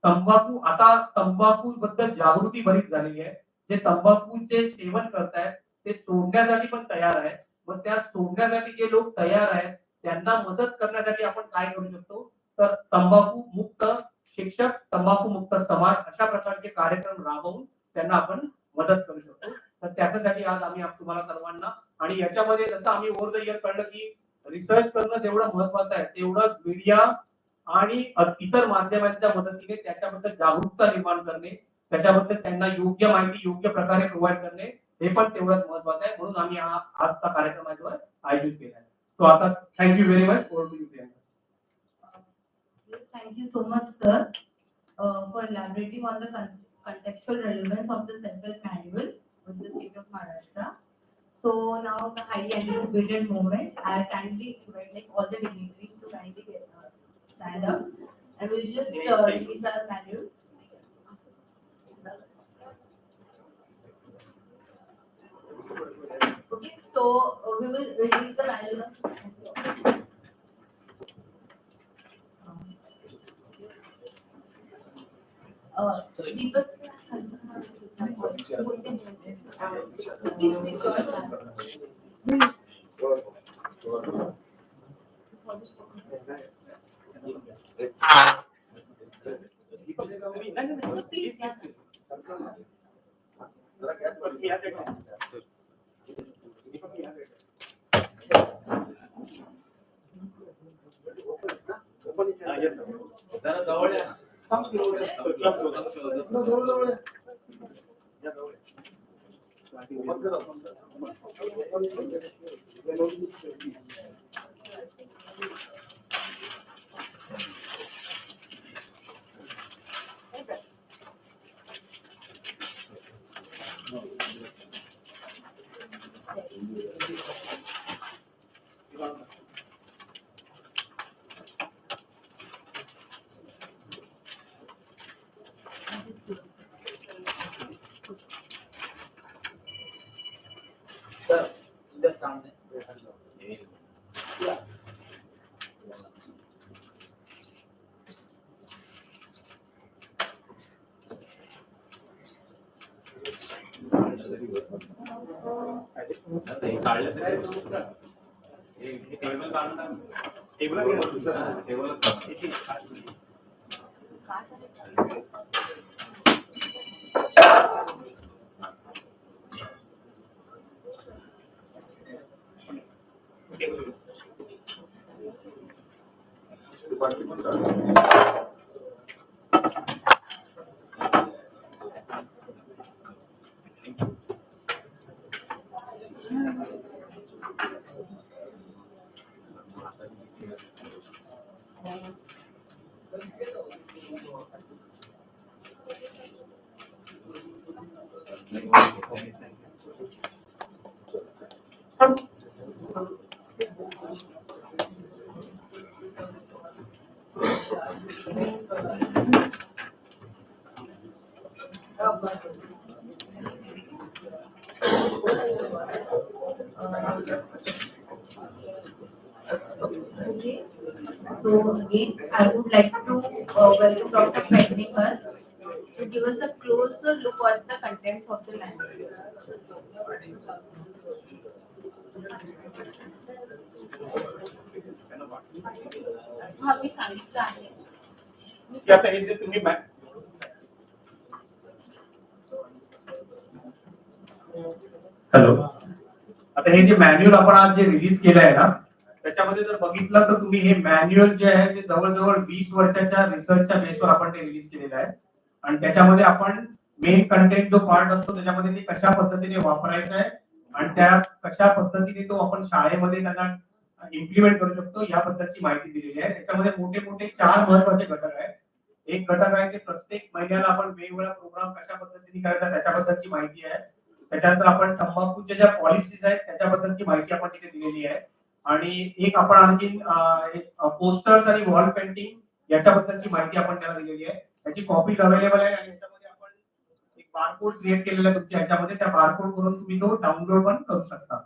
तंबाखू बद्दल जागृती बरीच झालेली आहे. जे तंबाखूचे सेवन करतायत ते सोडण्यासाठी पण तयार आहेत. मग त्या सोडण्यासाठी जे लोक तयार आहेत त्यांना मदत करण्यासाठी आपण काय करू शकतो, तर तंबाखू मुक्त शिक्षक, तंबाखू मुक्त समाज अशा प्रकारचे कार्यक्रम राबवून त्यांना आपण मदत करू शकतो. तर त्याच्यासाठी आज आम्ही तुम्हाला सर्वांना आणि याच्यामध्ये जसं आम्ही ओव्हर द इयर कळलं की रिसर्च करणं जेवढं महत्वाचं आहे तेवढं मीडिया आणि इतर माध्यमांच्या मदतीने त्याच्याबद्दल जागरूकता निर्माण करणे, त्याच्याबद्दल त्यांना योग्य माहिती योग्य प्रकारे प्रोव्हाइड करणे हे पण तेवढंच महत्वाचं आहे. म्हणून आम्ही आजचा कार्यक्रम आयोजित केला आहे. तो आता thank you very much. Over to you Priyanka. Thank you so much, sir, for elaborating on the contextual relevance of the self-guided manual with the state of Maharashtra. So now the highly anticipated moment, I kindly invite all the dignitaries to kindly stand up and we'll just release our manual. Okay, so we will release the manual. Deepak sir, sir इधर सामने Okay. So again, I would like to welcome Dr. Pendricker to give us a closer look at the contents of the manual. हाँ मी सांगितलं आहे. की आता हे जे तुम्ही हॅलो, आता हे जे मॅन्युअल आपण आज जे रिलीज केलं आहे ना, त्याच्यामध्ये जर बघितलं तर तुम्ही हे मॅन्युअल जे आहे ते जवळजवळ 20 वर्षाच्या रिसर्चच्या बेसवर आपण ते रिलीज केलेलं आहे. आणि त्याच्यामध्ये आपण मेन कंटेंट जो पार्ट असतो त्याच्यामध्ये ते कशा पद्धतीने वापरायचं आहे आणि त्या कशा पद्धतीने तो आपण शाळेमध्ये त्यांना इम्प्लिमेंट करू शकतो याबद्दलची माहिती दिलेली आहे. त्याच्यामध्ये मोठे मोठे 4 महत्त्वाचे घटक आहेत. एक घटक आहे की प्रत्येक महिन्याला आपण वेगवेगळा प्रोग्राम कशा पद्धतीने करायचा त्याच्याबद्दलची माहिती आहे. त्याच्यानंतर आपण तंबाखूच्या ज्या पॉलिसीज आहेत त्याच्याबद्दलची माहिती आपण तिथे दिलेली आहे. आणि एक आपण आणखी पोस्टर्स आणि वॉल पेंटिंग याच्याबद्दलची माहिती आपण त्याला दिलेली आहे. त्याची कॉपीज अवेलेबल आहे आणि याच्यामध्ये आपण एक बारकोड क्रिएट केलेला आहे तुमच्या ह्याच्यामध्ये. त्या बारकोड करून तुम्ही तो डाउनलोड पण करू शकता.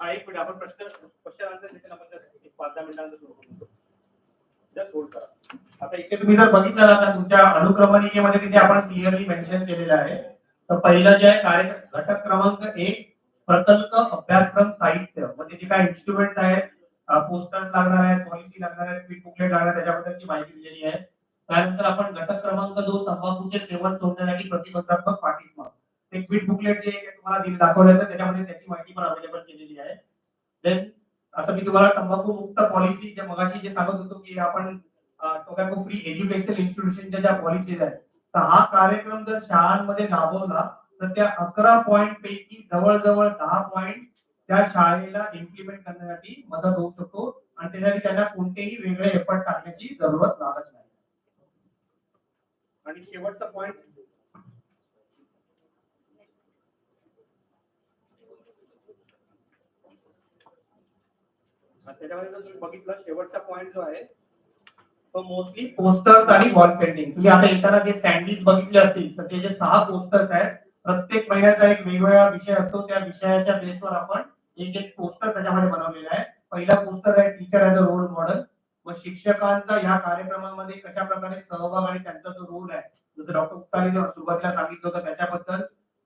हा एक मिनिट आपण प्रश्न आन्सर सेशन आपण 5-10 मिनिटांनंतर सुरू करू. जस्ट होल्ड करा. आता इथे तुम्ही जर बघितलं ना तुमच्या अनुक्रमणिकेमध्ये तिथे आपण क्लिअरली मेन्शन केलेलं आहे. तर पहिलं जे आहे घटक क्रमांक 1 प्रकल्प अभ्यासक्रम साहित्य म्हणजे जे काही इन्स्ट्रुमेंट्स आहेत, पोस्टर्स लागणार आहेत, पॉलिसी लागणार आहेत, क्विक बुकलेट लागणार आहे, त्याच्याबद्दलची माहिती दिलेली आहे. त्यानंतर आपण घटक क्रमांक 2 तंबाखूचे सेवन सोडण्यासाठी प्रतिबंधात्मक पाठिंबा ते क्विक बुकलेट जे तुम्हाला दाखवलं आहे त्याच्यामध्ये त्याची माहिती पण अवेलेबल केलेली आहे. देन आता मी तुम्हाला तंबाखू मुक्त पॉलिसी जे मगाशी जे सांगत होतो की आपण टोबॅको फ्री एज्युकेशनल इन्स्टिट्यूशनच्या ज्या पॉलिसीज आहेत तर हा कार्यक्रम जर शाळांमध्ये राबवला तर त्या 11 पॉइंट पैकी जवळजवळ 10 पॉइंट त्या शाळेला इम्प्लिमेंट करण्यासाठी मदत होऊ शकतो आणि त्यासाठी त्यांना कोणतेही वेगळे एफर्ट टाकण्याची जरूरत लागत नाही. आणि शेवटचा पॉइंट त्याच्यामध्ये जर तुम्ही बघितलं शेवटचा पॉइंट जो आहे तो मोस्टली पोस्टर्स आणि वॉल पेंटिंग. तुम्ही आता येताना जे स्टँडीज बघितले असतील तर ते जे 6 पोस्टर्स आहेत प्रत्येक महिन्याचा एक वेगवेगळा विषय असतो. त्या विषयाच्या बेसवर आपण एक एक पोस्टर त्याच्यामध्ये बनवलेला आहे. पहिला पोस्टर आहे teacher as a role model. व शिक्षकांचा या कार्यक्रमामध्ये कशा प्रकारे सहभाग आणि त्यांचा जो रोल आहे जसं डॉक्टर गुप्ताने सुरुवातीला सांगितलं होतं त्याच्याबद्दल.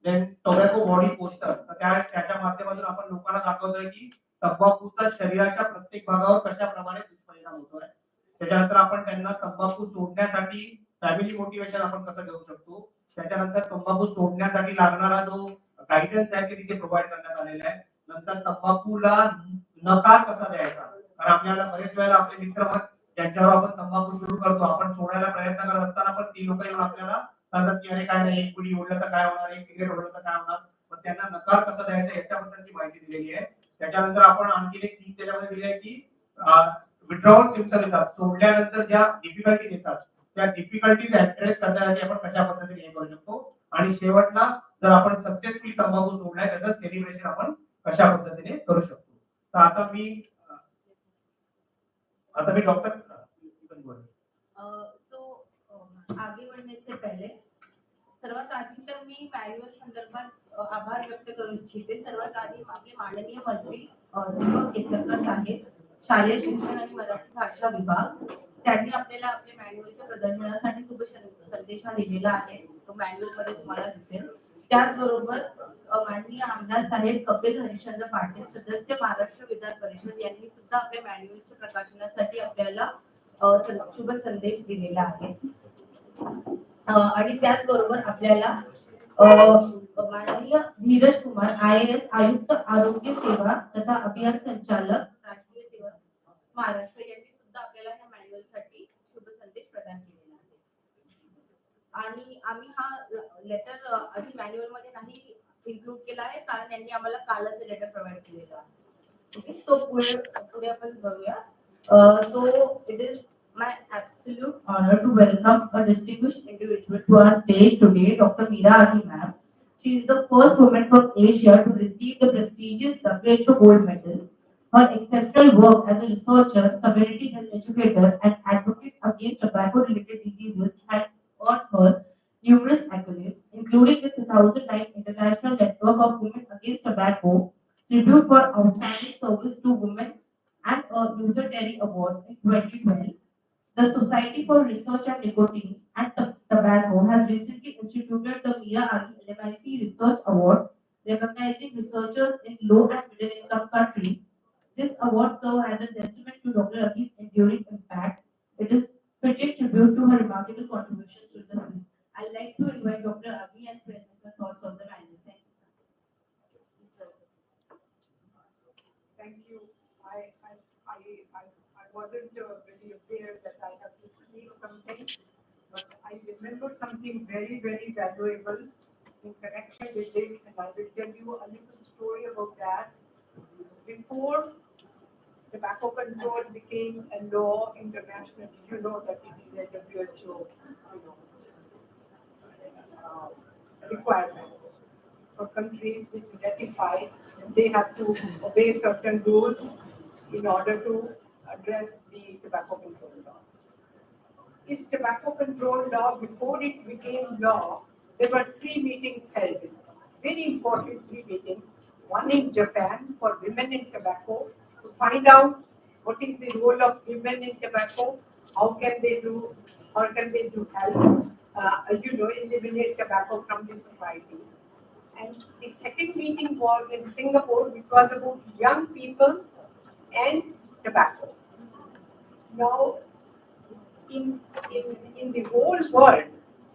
देन टोबॅको बॉडी पोस्टर तर त्याच्या माध्यमातून आपण लोकांना दाखवतोय की तंबाखूचा शरीराच्या प्रत्येक भागावर कशा प्रमाणे दुष्परिणाम होतोय. त्याच्यानंतर आपण त्यांना तंबाखू सोडण्यासाठी फॅमिली मोटिवेशन आपण कसं देऊ शकतो, त्याच्यानंतर तंबाखू सोडण्यासाठी लागणारा जो गायडन्स आहे ते तिथे प्रोव्हाइड करण्यात आलेला आहे. नंतर तंबाखूला नकार कसा द्यायचा, कारण आपल्याला बरेच वेळेला आपले मित्र ज्यांच्यावर आपण तंबाखू सुरू करतो, आपण सोडायला प्रयत्न करत असताना पण ती लोक येऊन आपल्याला सांगतात की अरे काय नाही, एक पुडी ओढलं तर काय होणार, एक सिगरेट ओढलं तर काय होणार, पण त्यांना नकार कसा द्यायचा याच्याबद्दलची माहिती दिलेली आहे. त्याच्यानंतर आपण आणखी एक थीम त्याच्यामध्ये दिली आहे की विड्रॉवल सिम्पटम येतात, सोडल्यानंतर ज्या डिफिकल्टीज येतात त्या डिफिकल्टीज ऍड्रेस करण्यासाठी आपण कशा पद्धतीने हे करू शकतो, आणि शेवटला जर आपण सक्सेसफुली तंबाखू सोडलाय त्याचं सेलिब्रेशन आपण कशा पद्धतीने करू शकतो. तर आता मी डॉक्टर सो आगे बढ़ने से पहले सर्वात आधी तर मी मॅन्युअल संदर्भात आभार व्यक्त करू इच्छिते. सर्वात आधी आपले माननीय मंत्री दीपक केसरकर साहेब, शालेय शिक्षण आणि मराठी भाषा विभाग, त्यांनी आपल्याला आपल्या मॅन्युअलच्या प्रदर्शनासाठी शुभ संदेश दिलेला आहे. तो मॅन्युअल मध्ये तुम्हाला दिसेल. त्याचबरोबर माननीय आमदार साहेब कपिल हरिश्चंद्र पाटील, सदस्य महाराष्ट्र विधान परिषद, यांनी सुद्धा आपल्या मॅन्युअलच्या प्रकाशनासाठी आपल्याला शुभ संदेश दिलेला आहे. आणि त्याचबरोबर आपल्याला माननीय धीरज कुमार IAS आयुक्त आरोग्य सेवा तथा अभियान संचालक राष्ट्रीय सेवा महाराष्ट्र यांनी सुद्धा आपल्याला या मॅन्युअल साठी शुभ संदेश प्रदान केलेला आहे. आणि आम्ही हा लेटर अजून मॅन्युअल मध्ये नाही इन्क्लूड केला आहे, कारण यांनी आम्हाला कालच हे लेटर प्रोव्हाइड केलेलं आहे. ओके, सो पुढे आपण बघूया. So it is my absolute honor to welcome a distinguished individual to our stage today, Dr. Meera Ali ma'am. She is the first woman from Asia to receive the prestigious WHO Gold Medal. Her exceptional work as a researcher, community health educator, and advocate against tobacco-related diseases has earned her numerous accolades, including the 2009 International Network of Women Against Tobacco Tribute for Outstanding Service to Women and a User Terry Award in 2012. The Society for Research on Nicotine and Tobacco has recently instituted the Meera Ali LMIC Research Award, recognizing researchers in low and middle income countries. This award serves as a testament to Dr. Ali's enduring impact. It is fitting tribute to her remarkable contributions to the field. I'd like to invite Dr. Ali and present the thoughts of the panel. Thank you. Thank you. I wasn't really aware that I have to speak something, but I remember something very, very valuable in connection with this, and I will tell you a little story about that. Before tobacco control became a law internationally, you know that it is a WHO requirement for countries which ratify, they have to obey certain rules in order to address the tobacco control law. This tobacco control law, before it became law, there were 3 meetings held, very important 3 meetings. One in Japan for women in tobacco, to find out what is the role of women in tobacco, how can they do help, eliminate tobacco from the society. And the second meeting was in Singapore, which was about young people and tobacco. Now, in the whole world,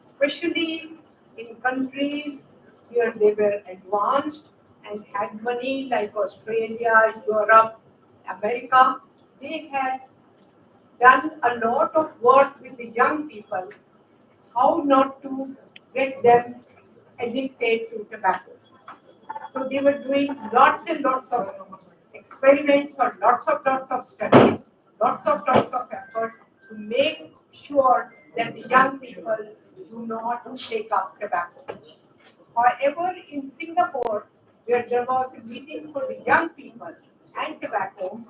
especially in countries where they were advanced and had money like Australia, Europe, America, they had done a lot of work with the young people, how not to get them addicted to tobacco. So they were doing lots and lots of experiments or lots of studies, lots of efforts to make sure that the young people do not take up tobacco. However, in Singapore, where there was a meeting for the young people and tobacco,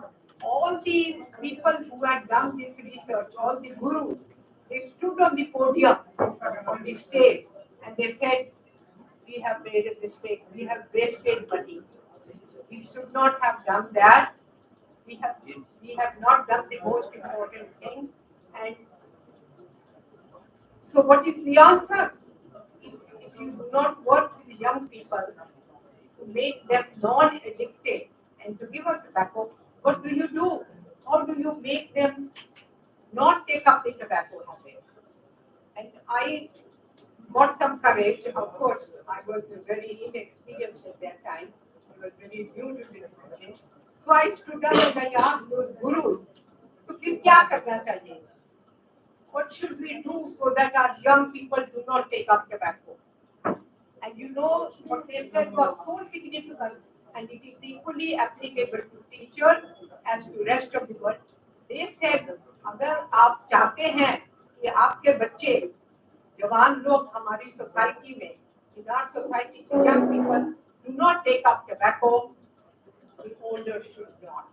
all these people who had done this research, all the gurus, they stood on the podium, on the stage, and they said, we have made a mistake, we have wasted money. We should not have done that. We have not done the most important thing. And so what is the answer? If you do not work with the young people to make them non-addicted and to give up tobacco, what do? How do you make them not take up the tobacco habit. And I got some courage. Of course, I was very inexperienced at that time. I was very new to the discipline. So I stood up and I asked those gurus, तो फिर क्या करना चाहिए? What should we do so that our young people do not take up tobacco? And you know what they said was so significant, and it is equally applicable to teachers as to rest of the world. They said, अगर आप चाहते हैं कि आपके बच्चे जवान लोग हमारी सोसाइटी में, in our society, the young people do not take up tobacco, the older should not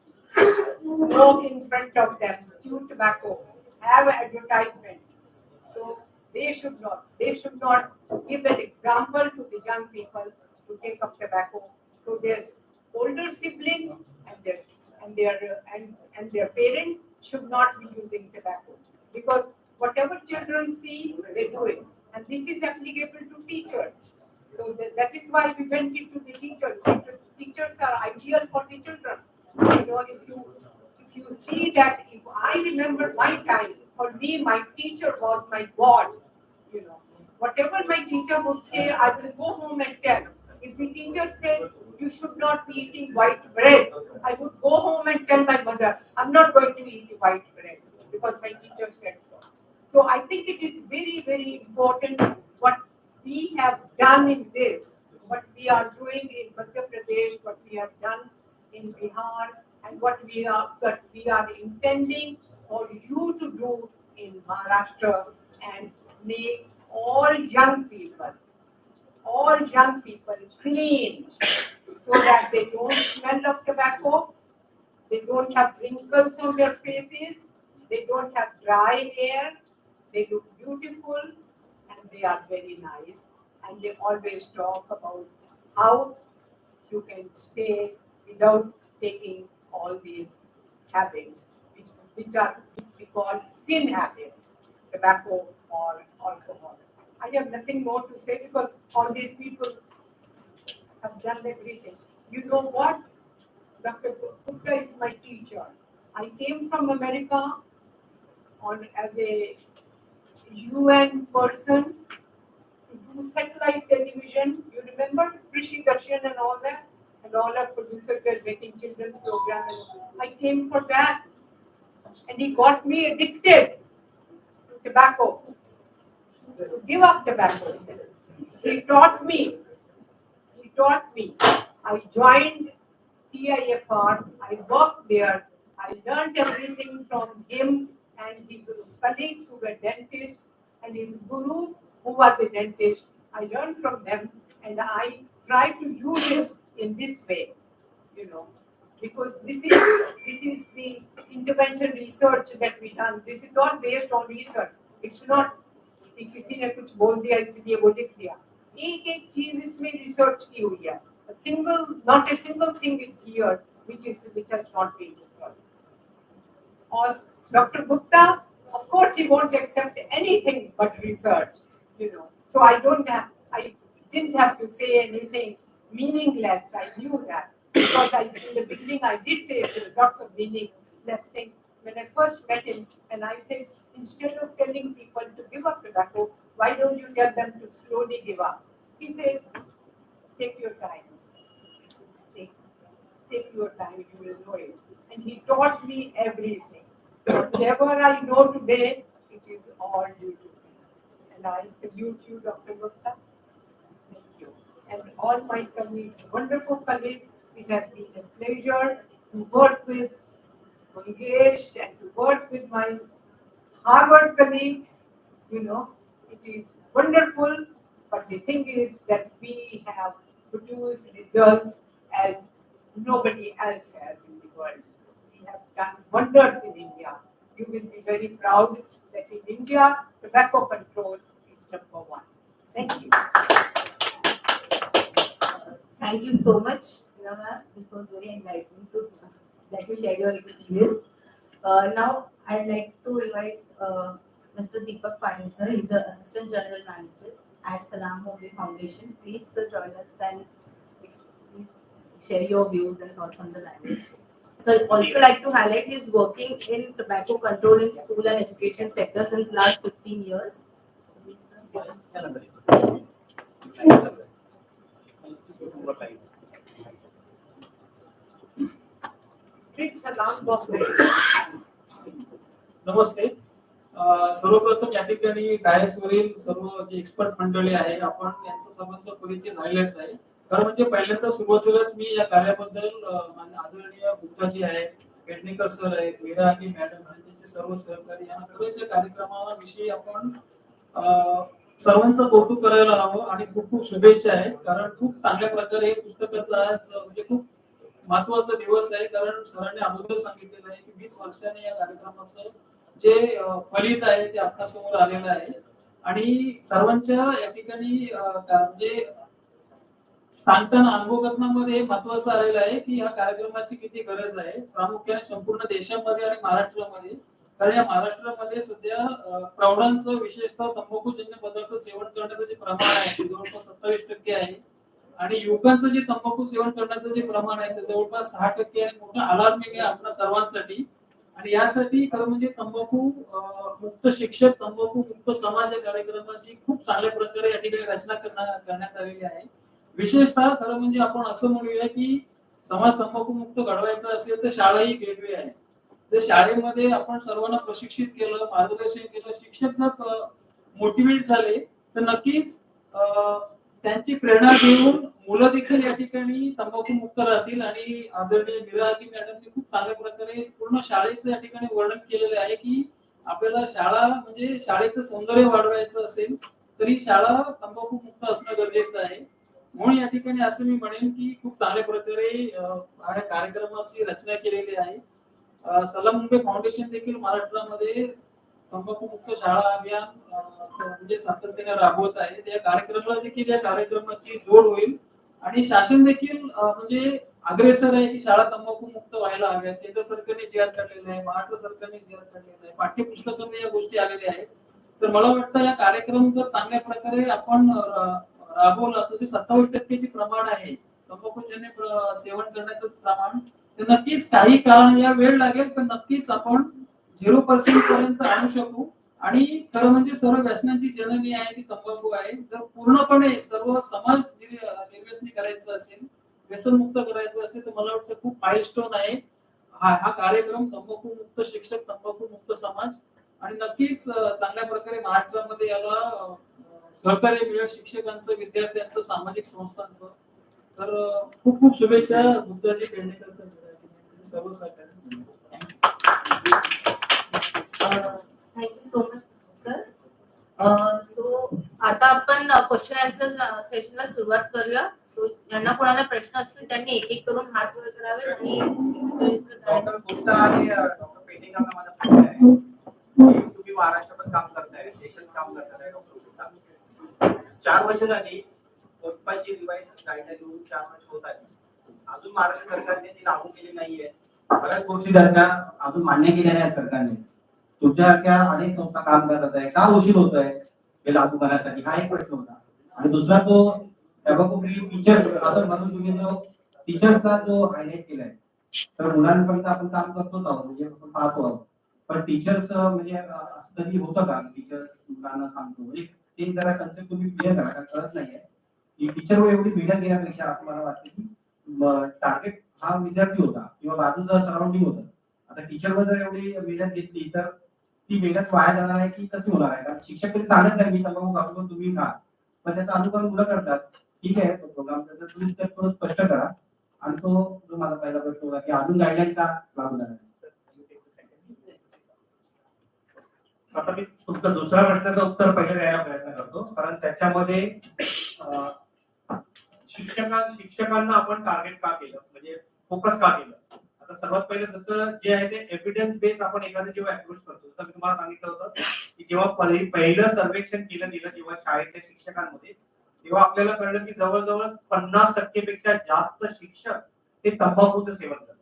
smoke in front of them, chew tobacco, have advertisements. So they should not. They should not give an example to the young people to take up tobacco. So their older sibling and their parent should not be using tobacco, because whatever children see, they do it, and this is applicable to teachers. So that is why we went into the teachers. Because teachers are ideal for the children. You know, if you see that, if I remember my time, for me, my teacher was my God. You know, whatever my teacher would say, I will go home and tell. If the teacher said you should not be eating white bread, I would go home and tell my mother, I'm not going to eat white bread because my teacher said so. So I think it is very, very important what we have done in this, what we are doing in Madhya Pradesh, what we have done in Bihar, and what we are intending for you to do in Maharashtra, and make all young people clean, so that they don't smell of tobacco, they don't have wrinkles on their faces, they don't have dry hair, they look beautiful, and they are very nice. And they always talk about how you can stay without taking all these habits, which we call sin habits, tobacco or alcohol. I have nothing more to say because all these people have done everything. You know what? Dr. Gupta is my teacher. I came from America as a UN person to do satellite television. You remember Rishi Darshan and all that? And all our producers were making children's program. And I came for that. And he got me addicted to tobacco, to give up tobacco. He taught me. I joined TIFR. I worked there. I learned everything from him and his colleagues who were dentists and his guru who was a dentist. I learned from them and I try to use it in this way, you know, because this is the intervention research that we done. This is not based on research. It's not कि किसी ने कुछ बोल दिया इसलिए वो लिख दिया. एक एक चीज इसमें रिसर्च की हुई है. Not a single thing is here which has not been researched. Or Dr. Gupta, of course, he won't accept anything but research, you know. So I didn't have to say anything meaningless. I knew that because in the beginning I did say lots of meaningless things. When I first met him, and I said, instead of telling people to give up tobacco, why don't you tell them to slowly give up? He said, take your time. Take your time, you will know it. And he taught me everything. Whatever I know today, it is all due to him. And I salute you, Dr. Gupta. Thank you. And all my colleagues, wonderful colleagues, it has been a pleasure to work with Mangesh and to work with my Harvard colleagues. You know, it is wonderful, but the thing is that we have produced results as nobody else has in the world. We have done wonders in India. You will be very proud that in India, tobacco control is number one. Thank you. Thank you so much, Nava. This was very enlightening to that you share your experience. Now, I'd like to invite Mr. Deepak Patil, sir. He's the Assistant General Manager at Salam Mobile Foundation. Please, sir, join us and please share your views and thoughts on the matter. So I'd also like to highlight he's working in tobacco control in school and education sector since last 15 years. Please alarm box ready. नमस्ते. सर्वप्रथम या ठिकाणी डायसवरील सर्व जे expert मंडळी आहे आपण यांचा सर्वांचा परिचय झालेलाच आहे. खरं म्हणजे पहिल्यांदा सुरुवातीलाच मी या कार्याबद्दल आदरणीय गुप्ताजी आहेत, पेडणेकर सर आहेत, वीराजी मॅडम आणि त्यांचे सर्व सहकारी यांना खरंच या कार्यक्रमाविषयी आपण सर्वांचं कौतुक करायला हवं आणि खूप खूप शुभेच्छा आहेत. कारण खूप चांगल्या प्रकारे हे पुस्तकाचा आज म्हणजे खूप महत्वाचा दिवस आहे. कारण सरांनी अगोदर सांगितलेलं आहे की 20 वर्षांनी या कार्यक्रमाचं जे फलित आहे ते आपल्यासमोर आलेलं आहे आणि सर्वांच्या या ठिकाणी म्हणजे सांगताना अनुभवकथनामध्ये महत्वाचं आलेलं आहे की या कार्यक्रमाची किती गरज आहे, प्रामुख्याने संपूर्ण देशामध्ये आणि महाराष्ट्रामध्ये. कारण या महाराष्ट्रामध्ये सध्या प्रौढांचं विशेषतः तंबाखूजन्य पदार्थ सेवन करण्याचं जे प्रमाण आहे ते जवळपास 27% आहे आणि युवकांचं जे तंबाखू सेवन करण्याचं जे प्रमाण आहे ते जवळपास 6% आणि मोठं अलार्मिंग आहे आपल्या सर्वांसाठी. आणि यासाठी खरं म्हणजे तंबाखू मुक्त शिक्षक, तंबाखू मुक्त समाज या कार्यक्रमाची खूप चांगल्या प्रकारे या ठिकाणी रचना करण्यात आलेली आहे. विशेषतः खरं म्हणजे आपण असं म्हणूया की समाज तंबाखू मुक्त घडवायचा असेल तर शाळा ही गेटवे आहे. तर शाळेमध्ये आपण सर्वांना प्रशिक्षित केलं, मार्गदर्शन केलं, शिक्षक जर मोटिवेट झाले तर नक्कीच त्यांची प्रेरणा घेऊन मुलं देखील या ठिकाणी तंबाखू मुक्त राहतील. आणि आदरणीय वीराजी मॅडमने खूप चांगल्या प्रकारे पूर्ण शाळेचं या ठिकाणी वर्णन केलेलं आहे की आपल्याला शाळा म्हणजे शाळेचं सौंदर्य वाढवायचं असेल तरी शाळा तंबाखू मुक्त असणं गरजेचं आहे. म्हणून या ठिकाणी असं मी म्हणेन की खूप चांगल्या प्रकारे या कार्यक्रमाची रचना केलेली आहे. सलाम मुंबई फाउंडेशन देखील महाराष्ट्रामध्ये तंबाखू मुक्त शाळा अभियान म्हणजे सातत्याने राबवत आहे. त्या कार्यक्रमाला देखील या कार्यक्रमाची जोड होईल आणि शासन देखील म्हणजे अग्रेसर आहे की शाळा तंबाखू मुक्त व्हायला हव्यात. केंद्र सरकारने जी आर काढलेला आहे, महाराष्ट्र सरकारने जी आर काढलेला आहे, पाठ्यपुस्तकामध्ये या गोष्टी आलेल्या आहेत. तर मला वाटतं या कार्यक्रम जर चांगल्या प्रकारे आपण राबवला तर ते 27% जे प्रमाण आहे तंबाखूजन्य सेवन करण्याचं प्रमाण ते नक्कीच काही काळ या वेळ लागेल पण नक्कीच आपण 0% पर्यंत आणू शकू. आणि खरं म्हणजे सर्व व्यसनांची जननी आहे ती तंबाखू आहे. जर पूर्णपणे सर्व समाज निर्व्यसनी करायचं असेल, व्यसनमुक्त करायचं असेल तर मला वाटतं खूप माइलस्टोन आहे हा कार्यक्रम तंबाखू मुक्त शिक्षक, तंबाखू मुक्त समाज. आणि नक्कीच चांगल्या प्रकारे महाराष्ट्रामध्ये याला सहकार्य मिळेल शिक्षकांचं, विद्यार्थ्यांचं, सामाजिक संस्थांचं. तर खूप खूप शुभेच्छा गुप्ताजी, पेडणेकर सर, सर्व सहकार्य. Thank you so much sir. So आता आपण क्वेश्चन आन्सर सेशनला सुरुवात करूया. सो ज्यांना कोणाला प्रश्न असतील त्यांनी एक एक करून हात वर करावे आणि डॉक्टर गुप्ता आणि डॉक्टर पेडणेकरांना माझा प्रश्न आहे की तुम्ही महाराष्ट्रात काम करताय, देशात काम करताय डॉक्टर गुप्ता. 4 वर्ष झाली कोर्टाची रिवाइज गाईडलाईन येऊन 4 वर्ष होत आहे. अजून महाराष्ट्र सरकारने ती लागू केली नाहीये. बऱ्याच गोष्टी त्यांना अजून मान्य केल्या नाही सरकारने. तुमच्यासारख्या अनेक संस्था काम करत आहे, का उशीर होत आहे हे लागू करण्यासाठी, हा एक प्रश्न होता. आणि दुसरा तो टॅबॅको फ्री टीचर्स असं म्हणून तुम्ही जो टीचर्सला जो हायलाइट केलाय, तर मुलांपर्यंत आपण काम करतोच आहोत म्हणजे आपण पाहतो आहोत. पण टीचर्स म्हणजे असं कधी होतं का टीचर मुलांना सांगतो म्हणजे ते जरा कन्सेप्ट तुम्ही क्लिअर करा, कळत नाहीये की टीचरवर एवढी मेहनत घेण्यापेक्षा असं मला वाटतं की टार्गेट हा विद्यार्थी होता किंवा बाजूचा सराउंडिंग होतं. आता टीचरवर जर एवढी मेहनत घेतली तर ती मेहनत वाया जाणार आहे की कशी होणार आहे. कारण शिक्षक तरी सांगत नाही मी तंबाखू खातो तुम्ही खा, पण त्याचा अनुकरण मुलं करतात. ठीक आहे तो प्रोग्राम तर तुम्ही तो स्पष्ट करा. आणि तो जो माझा पहिला प्रश्न होता की अजून गाईडलाईन का लागू झाला. आता मी तुमचा दुसरा प्रश्नाचं उत्तर पहिले द्यायला प्रयत्न करतो. कारण त्याच्यामध्ये शिक्षकांना आपण टार्गेट का केलं म्हणजे फोकस का केलं. आता सर्वात पहिले जसं जे आहे ते एव्हिडन्स बेस आपण एखादं जेव्हा अप्रोच करतो, जसं मी तुम्हाला सांगितलं होतं की जेव्हा पहिलं सर्वेक्षण केलं गेलं जेव्हा शाळेतल्या शिक्षकांमध्ये, तेव्हा आपल्याला कळलं की जवळजवळ 50% पेक्षा जास्त शिक्षक हे तंबाखूचं सेवन करतात.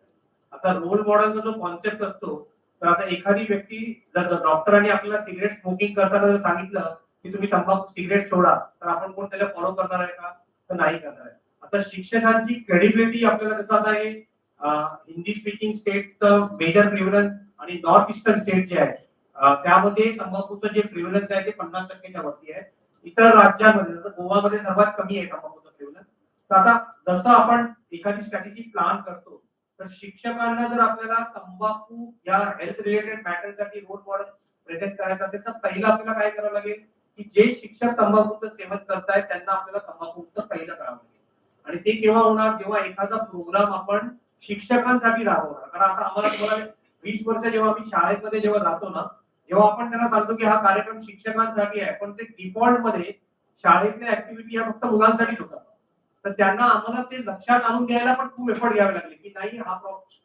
आता रोल मॉडेलचा जो कॉन्सेप्ट असतो, तर आता एखादी व्यक्ती जर डॉक्टरांनी आपल्याला सिगरेट स्मोकिंग करताना जर सांगितलं की तुम्ही तंबाखू सिगरेट सोडा, तर आपण कोण त्याला फॉलो करणार आहे का, तर नाही करणार आहे. आता शिक्षकांची क्रेडिबिलिटी आपल्याला कसं आता हे हिंदी स्पीकिंग स्टेट मेजर प्रिव्हलन्स आणि नॉर्थ ईस्टर्न स्टेट जे आहे त्यामध्ये तंबाखूचं जे प्रिव्हलन्स आहे ते 50%च्या वरती आहे. इतर राज्यांमध्ये जसं गोवामध्ये सर्वात कमी आहे तंबाखूचं प्रिव्हलन्स. तर आता जसं आपण एखादी स्ट्रॅटेजी प्लॅन करतो तर शिक्षकांना जर आपल्याला तंबाखू या हेल्थ रिलेटेड मॅटरसाठी रोल मॉडेल प्रेझेंट करायचं असेल तर पहिलं आपल्याला काय करावं लागेल की जे शिक्षक तंबाखूचं सेवन करतायत त्यांना आपल्याला तंबाखूमुक्त पहिलं करावं लागेल. आणि ते केव्हा होणार जेव्हा एखादा प्रोग्राम आपण शिक्षकांसाठी राबवणार. कारण आता आम्हाला तुम्हाला 20 वर्ष जेव्हा आम्ही शाळेमध्ये जेव्हा जातो ना जेव्हा आपण त्यांना सांगतो की हा कार्यक्रम शिक्षकांसाठी आहे पण ते डिफॉल्ट मध्ये शाळेतल्या ऍक्टिव्हिटी ह्या फक्त मुलांसाठीच होतात. तर त्यांना आम्हाला ते लक्षात आणून घ्यायला पण खूप एफर्ट घ्यावे लागले की नाही हा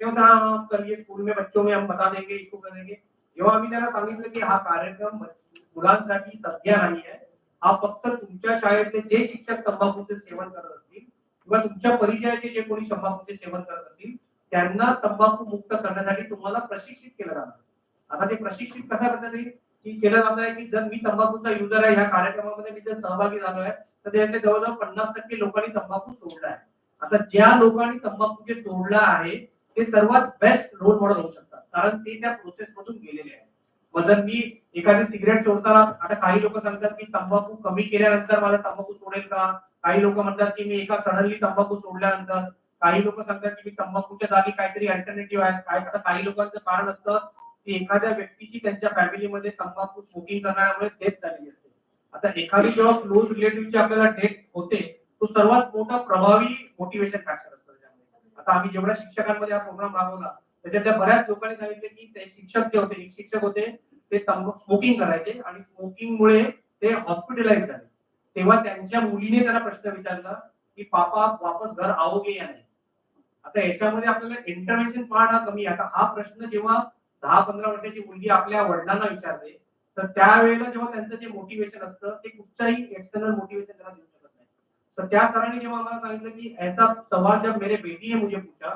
तेव्हा चलिए स्कूल में बच्चों में हम बता देंगे इसको करेंगे. जेव्हा आम्ही त्यांना सांगितलं की हा कार्यक्रम मुलांसाठी सध्या नाही आहे हा फक्त तुमच्या शाळेतले जे शिक्षक तंबाखूचे सेवन करत असतील किंवा तुमच्या परिचयाचे जे कोणी तंबाखूचे सेवन करत असतील त्यांना तंबाखू मुक्त करण्यासाठी तुम्हाला प्रशिक्षित केलं जाणार. आता ते प्रशिक्षित कशा पद्धतीने केलं जात आहे की जर मी तंबाखूचा युजर आहे ह्या कार्यक्रमामध्ये मी जर सहभागी झालो आहे तर त्याचे जवळजवळ 50% लोकांनी तंबाखू सोडला आहे. आता ज्या लोकांनी तंबाखू जे सोडला आहे ते सर्वात बेस्ट रोल मॉडेल होऊ शकतात कारण ते त्या प्रोसेस मधून गेलेले आहेत. मग जर मी एखादी सिगरेट सोडताना आता काही लोक सांगतात की तंबाखू कमी केल्यानंतर मला तंबाखू सोडेल का. काही लोक म्हणतात की मी एका सडनली तंबाखू सोडल्यानंतर. काही लोक सांगतात की मी तंबाखूच्या जागी काहीतरी अल्टरनेटिव्ह आहे. आता काही लोकांचं कारण असतं की एखाद्या व्यक्तीची त्यांच्या फॅमिलीमध्ये तंबाखू स्मोकिंग करण्यामुळे डेथ झालेली असते. आता एखादी जेव्हा क्लोज रिलेटिव्हची आपल्याला डेथ होते तो सर्वात मोठा प्रभावी मोटिवेशन फॅक्टर असतो त्याच्यामध्ये. आता आम्ही जेवढ्या शिक्षकांमध्ये हा प्रोग्राम राबवला त्याच्यातल्या बऱ्याच लोकांनी सांगितले की ते शिक्षक जे होते एक शिक्षक होते ते स्मोकिंग करायचे आणि स्मोकिंगमुळे ते हॉस्पिटलाइज झाले. तेव्हा त्यांच्या मुलीने त्यांना प्रश्न विचारला की पापा वापस घर आओगे या नाही. आता याच्यामध्ये आपल्याला इंटरव्हेन्शन पार्ट हा कमी आहे. आता हा प्रश्न जेव्हा 10-15 वर्षाची मुलगी आपल्या वडिलांना विचारते तर त्यावेळेला जेव्हा त्यांचं जे मोटिवेशन असतं ते कुठच्याही एक्सटर्नल मोटिवेशन त्यांना देऊ शकत नाही. तर त्या सरांनी जेव्हा आम्हाला सांगितलं की ऐसा सवाल जब मेरे बेटी ने मुझे पूछा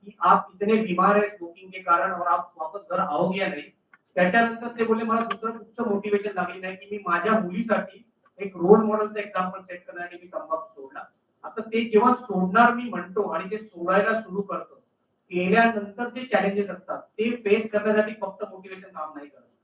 कि आप इतने बीमार है स्मोकिंग के कारण और आप वापस घर आओगे या नहीं त्याच्यानंतर ते बोलले मला दुसरं कुठचं मोटिवेशन लागली नाही की मी माझ्या मुलीसाठी एक रोल मॉडेलचं एक्झाम्पल सेट करण्यासाठी मी तंबाखू सोडला. आता ते जेव्हा सोडणार मी म्हणतो आणि ते सोडायला सुरू करतो केल्यानंतर जे चॅलेंजेस असतात ते फेस करण्यासाठी फक्त मोटिवेशन काम नाही करत.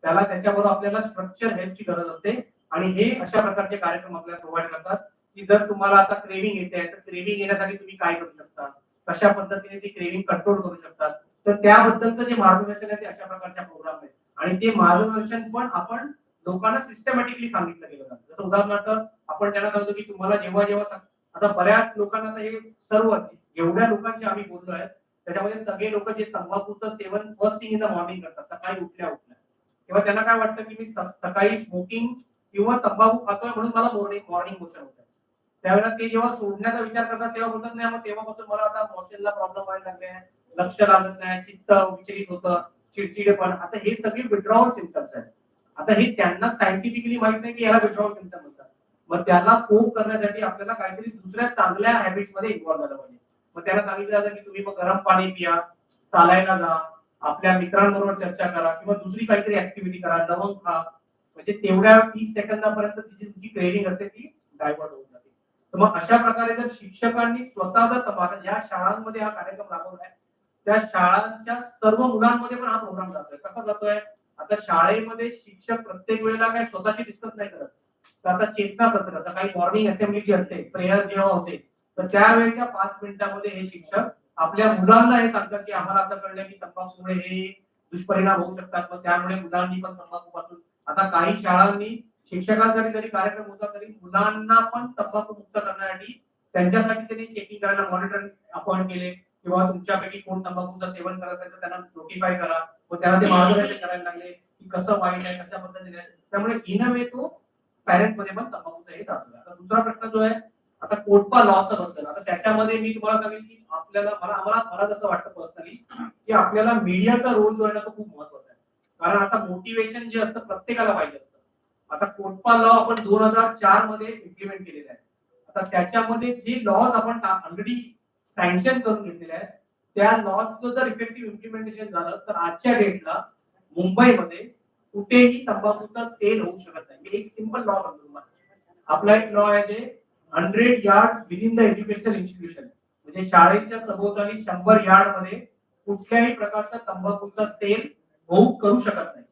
त्याला त्याच्याबरोबर आपल्याला स्ट्रक्चर हेल्पची गरज असते आणि हे अशा प्रकारचे कार्यक्रम आपल्याला प्रोव्हाइड करतात की जर तुम्हाला आता क्रेविंग येते तर क्रेविंग येण्यासाठी तुम्ही काय करू शकता कशा पद्धतीने ती क्रेविंग कंट्रोल करू शकतात तर त्याबद्दलचं जे मार्गदर्शन आहे ते अशा प्रकारच्या प्रोग्राम आहे आणि ते मार्गदर्शन पण आपण लोकांना सिस्टमॅटिकली सांगितलं गेलं जातं. जसं उदाहरणार्थ आपण त्यांना सांगतो की तुम्हाला जेव्हा जेव्हा आता बऱ्याच लोकांना हे सर्व जेवढ्या लोकांशी आम्ही बोललो आहे त्याच्यामध्ये सगळे लोक जे तंबाखूचं सेवन first thing in the morning करतात सकाळी उठल्या तेव्हा त्यांना काय वाटतं की मी सकाळी स्मोकिंग किंवा तंबाखू खातोय म्हणून मला मॉर्निंग मोशन होत आहे. त्यावेळेला ते जेव्हा सोडण्याचा विचार करतात तेव्हा बोलतात नाही मग तेव्हापासून मला आता मोशनला प्रॉब्लेम व्हायला लागले लक्ष लागत नाही चित्त विचलित होतं चिडचिडेपण. आता हे सगळे विड्रॉवल सिम्पटम्स आहेत. आता हे त्यांना सायंटिफिकली माहित नाही की याला विड्रॉवल सिम्पटम म्हणतात. मग त्याला कोप करण्यासाठी आपल्याला काहीतरी दुसऱ्या चांगल्या हॅबिट्स मध्ये इन्व्हॉल्व झालं पाहिजे. मग त्याला सांगितलं जातं की तुम्ही मग गरम पाणी पिया चालायला जा आपल्या मित्रांबरोबर चर्चा करा किंवा दुसरी काहीतरी ऍक्टिव्हिटी करा लवंग खा म्हणजे तेवढ्या 30 सेकंदापर्यंत तुमची क्रेविंग असते ती डायव्हर्ट होऊन जाते. तर मग अशा प्रकारे जर शिक्षकांनी स्वतः जर ज्या शाळांमध्ये हा कार्यक्रम राबवलाय त्या शाळांच्या सर्व मुलांमध्ये पण हा प्रोग्राम जातोय. कसा जातोय आता शाळेमध्ये शिक्षक प्रत्येक वेळेला काय स्वतःशी डिस्कस नाही करत. तर आता चेतना सत्र सकाळी मॉर्निंग असेंब्ली जी असते प्रेयर जेव्हा होते तर त्यावेळेच्या 5 मिनिटांमध्ये हे शिक्षक आपल्या मुलांना हे सांगतात की आम्हाला असं कळलं की तंबाखूमुळे हे दुष्परिणाम होऊ शकतात. मग त्यामुळे मुलांनी पण तंबाखूपासून आता काही शाळांनी शिक्षकांसाठी जरी कार्यक्रम होता तरी मुलांना पण तंबाखू मुक्त करण्यासाठी त्यांच्यासाठी त्यांनी चेकिंग करायला मॉनिटर अपॉइंट केले किंवा तुमच्यापैकी कोण तंबाखूचं सेवन करत असेल तर त्यांना नोटिफाय करा व त्यांना ते मार्गदर्शन करायला लागले की कसं वाईट आहे कशा पद्धतीने. त्यामुळे इन अ वे तो पॅरेंट मध्ये पण तंबाखूचा हे दाखवला. आता दुसरा प्रश्न जो आहे आता कोटपा लॉचा बद्दल आता त्याच्यामध्ये मी तुम्हाला सांगेन की आपल्याला मला जसं वाटतं पर्सनली की आपल्याला मीडियाचा रोल जो आहे ना तो खूप महत्वाचा आहे. कारण आता मोटिवेशन जे असतं प्रत्येकाला पाहिजे असतं. आता कोटपा लॉ आपण 2004 मध्ये इम्प्लिमेंट केलेला आहे. आता त्याच्यामध्ये जे लॉज आपण ऑलरेडी सँक्शन करून घेतलेले आहेत त्या लॉजचं जर इफेक्टिव्ह इम्प्लिमेंटेशन झालं तर आजच्या डेटला मुंबईमध्ये कुठेही तंबाखूचा सेल होऊ शकत नाही. मी एक सिंपल लॉ म्हणतो तुम्हाला. आपला एक लॉ आहे जे 100 yards within the educational institution म्हणजे शाळेच्या सभोवताली 100 यार्ड मध्ये कुठल्याही प्रकारचा तंबाखूचा सेल होऊ करू शकत नाही.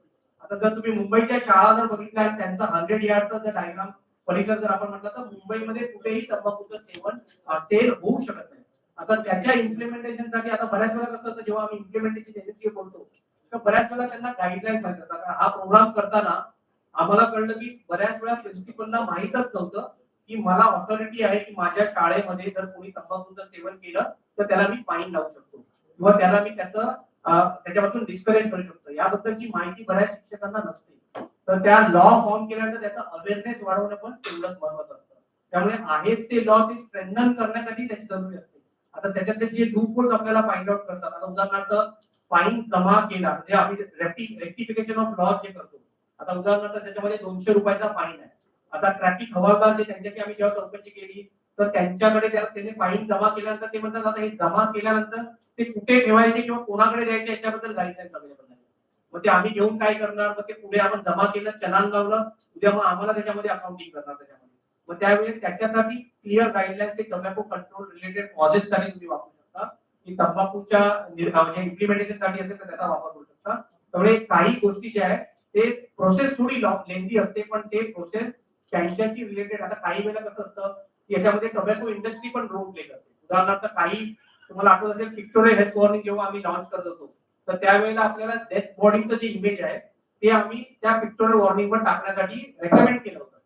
आता जर तुम्ही मुंबईच्या शाळा जर बघितल्या आणि त्यांचा 100 यार्डचा जर डायग्राम परिसर जर आपण म्हटलं तर मुंबईमध्ये कुठेही तंबाखूचं सेवन सेल होऊ शकत नाही. आता त्याच्या इम्प्लिमेंटेशनसाठी आता बऱ्याच वेळा कसं होतं जेव्हा आम्ही इम्प्लिमेंटेशन एजन्सी बोलतो तर बऱ्याच वेळा त्यांना गाईडलाईन माहिती असतात. हा प्रोग्राम करताना आम्हाला कळलं की बऱ्याच वेळा प्रिन्सिपलला माहीतच नव्हतं की मला ऑथॉरिटी आहे की माझ्या शाळेमध्ये जर कोणी तंबाखूचं सेवन केलं तर त्याला मी फाईन लावू शकतो किंवा त्याला मी त्याच्यापासून डिस्करेज करू शकतो. याबद्दलची माहिती बऱ्याच शिक्षकांना नसते. तर त्या लॉ फॉर्म केल्यानंतर त्याचा अवेअरनेस वाढवणं पण तेवढंच महत्त्वाचं असतं. त्यामुळे आहेत ते लॉ ते स्ट्रेंथन करण्यासाठी त्याची जरुरी असते. आता त्याच्यातले जे लूपहोल्स आपल्याला फाइंड आउट करतात. आता उदाहरणार्थ फाईन जमा केला म्हणजे आम्ही रेक्टिफिकेशन ऑफ लॉ जे करतो. आता उदाहरणार्थ त्याच्यामध्ये 200 रुपयाचा फाईन आहे. आता ट्रॅफिक हवालदार जे त्यांच्याशी आम्ही जेव्हा चौकशी केली तर त्यांच्याकडे त्याने फाईन जमा केल्यानंतर ते म्हणतात आता हे जमा केल्यानंतर ते कुठे ठेवायचे किंवा कोणाकडे द्यायचे याच्याबद्दल गाईडलाईन्स अवेलेबल नाही. मग ते आम्ही घेऊन काय करणार. मग ते पुढे आपण जमा केलं चलान लावलं उद्या मग आम्हाला त्याच्यामध्ये अकाउंटिंग करणार त्याच्यामध्ये. मग त्यावेळी त्याच्यासाठी क्लिअर गाईडलाईन्स ते टोबॅको कंट्रोल रिलेटेड कॉजेस साठी तुम्ही वापरू शकता की तंबाखूच्या इम्प्लिमेंटेशन साठी असेल तर त्याचा वापर करू शकता. त्यामुळे काही गोष्टी ज्या आहेत ते प्रोसेस थोडी लेंथी असते पण ते प्रोसेस त्यांच्याशी रिलेटेड. आता काही वेळेला कसं असतं की याच्यामध्ये टोबॅको इंडस्ट्री पण रोल प्ले करते. उदाहरणार्थ काही तुम्हाला आठवत असेल पिक्टोरियल हेल्थ वॉर्निंग जेव्हा आम्ही लॉन्च करत होतो तर त्यावेळेला आपल्याला डेथ बॉडीचं जे इमेज आहे ते आम्ही त्या पिक्टोरियल वॉर्निंगवर टाकण्यासाठी रेकमेंड केलं होतं.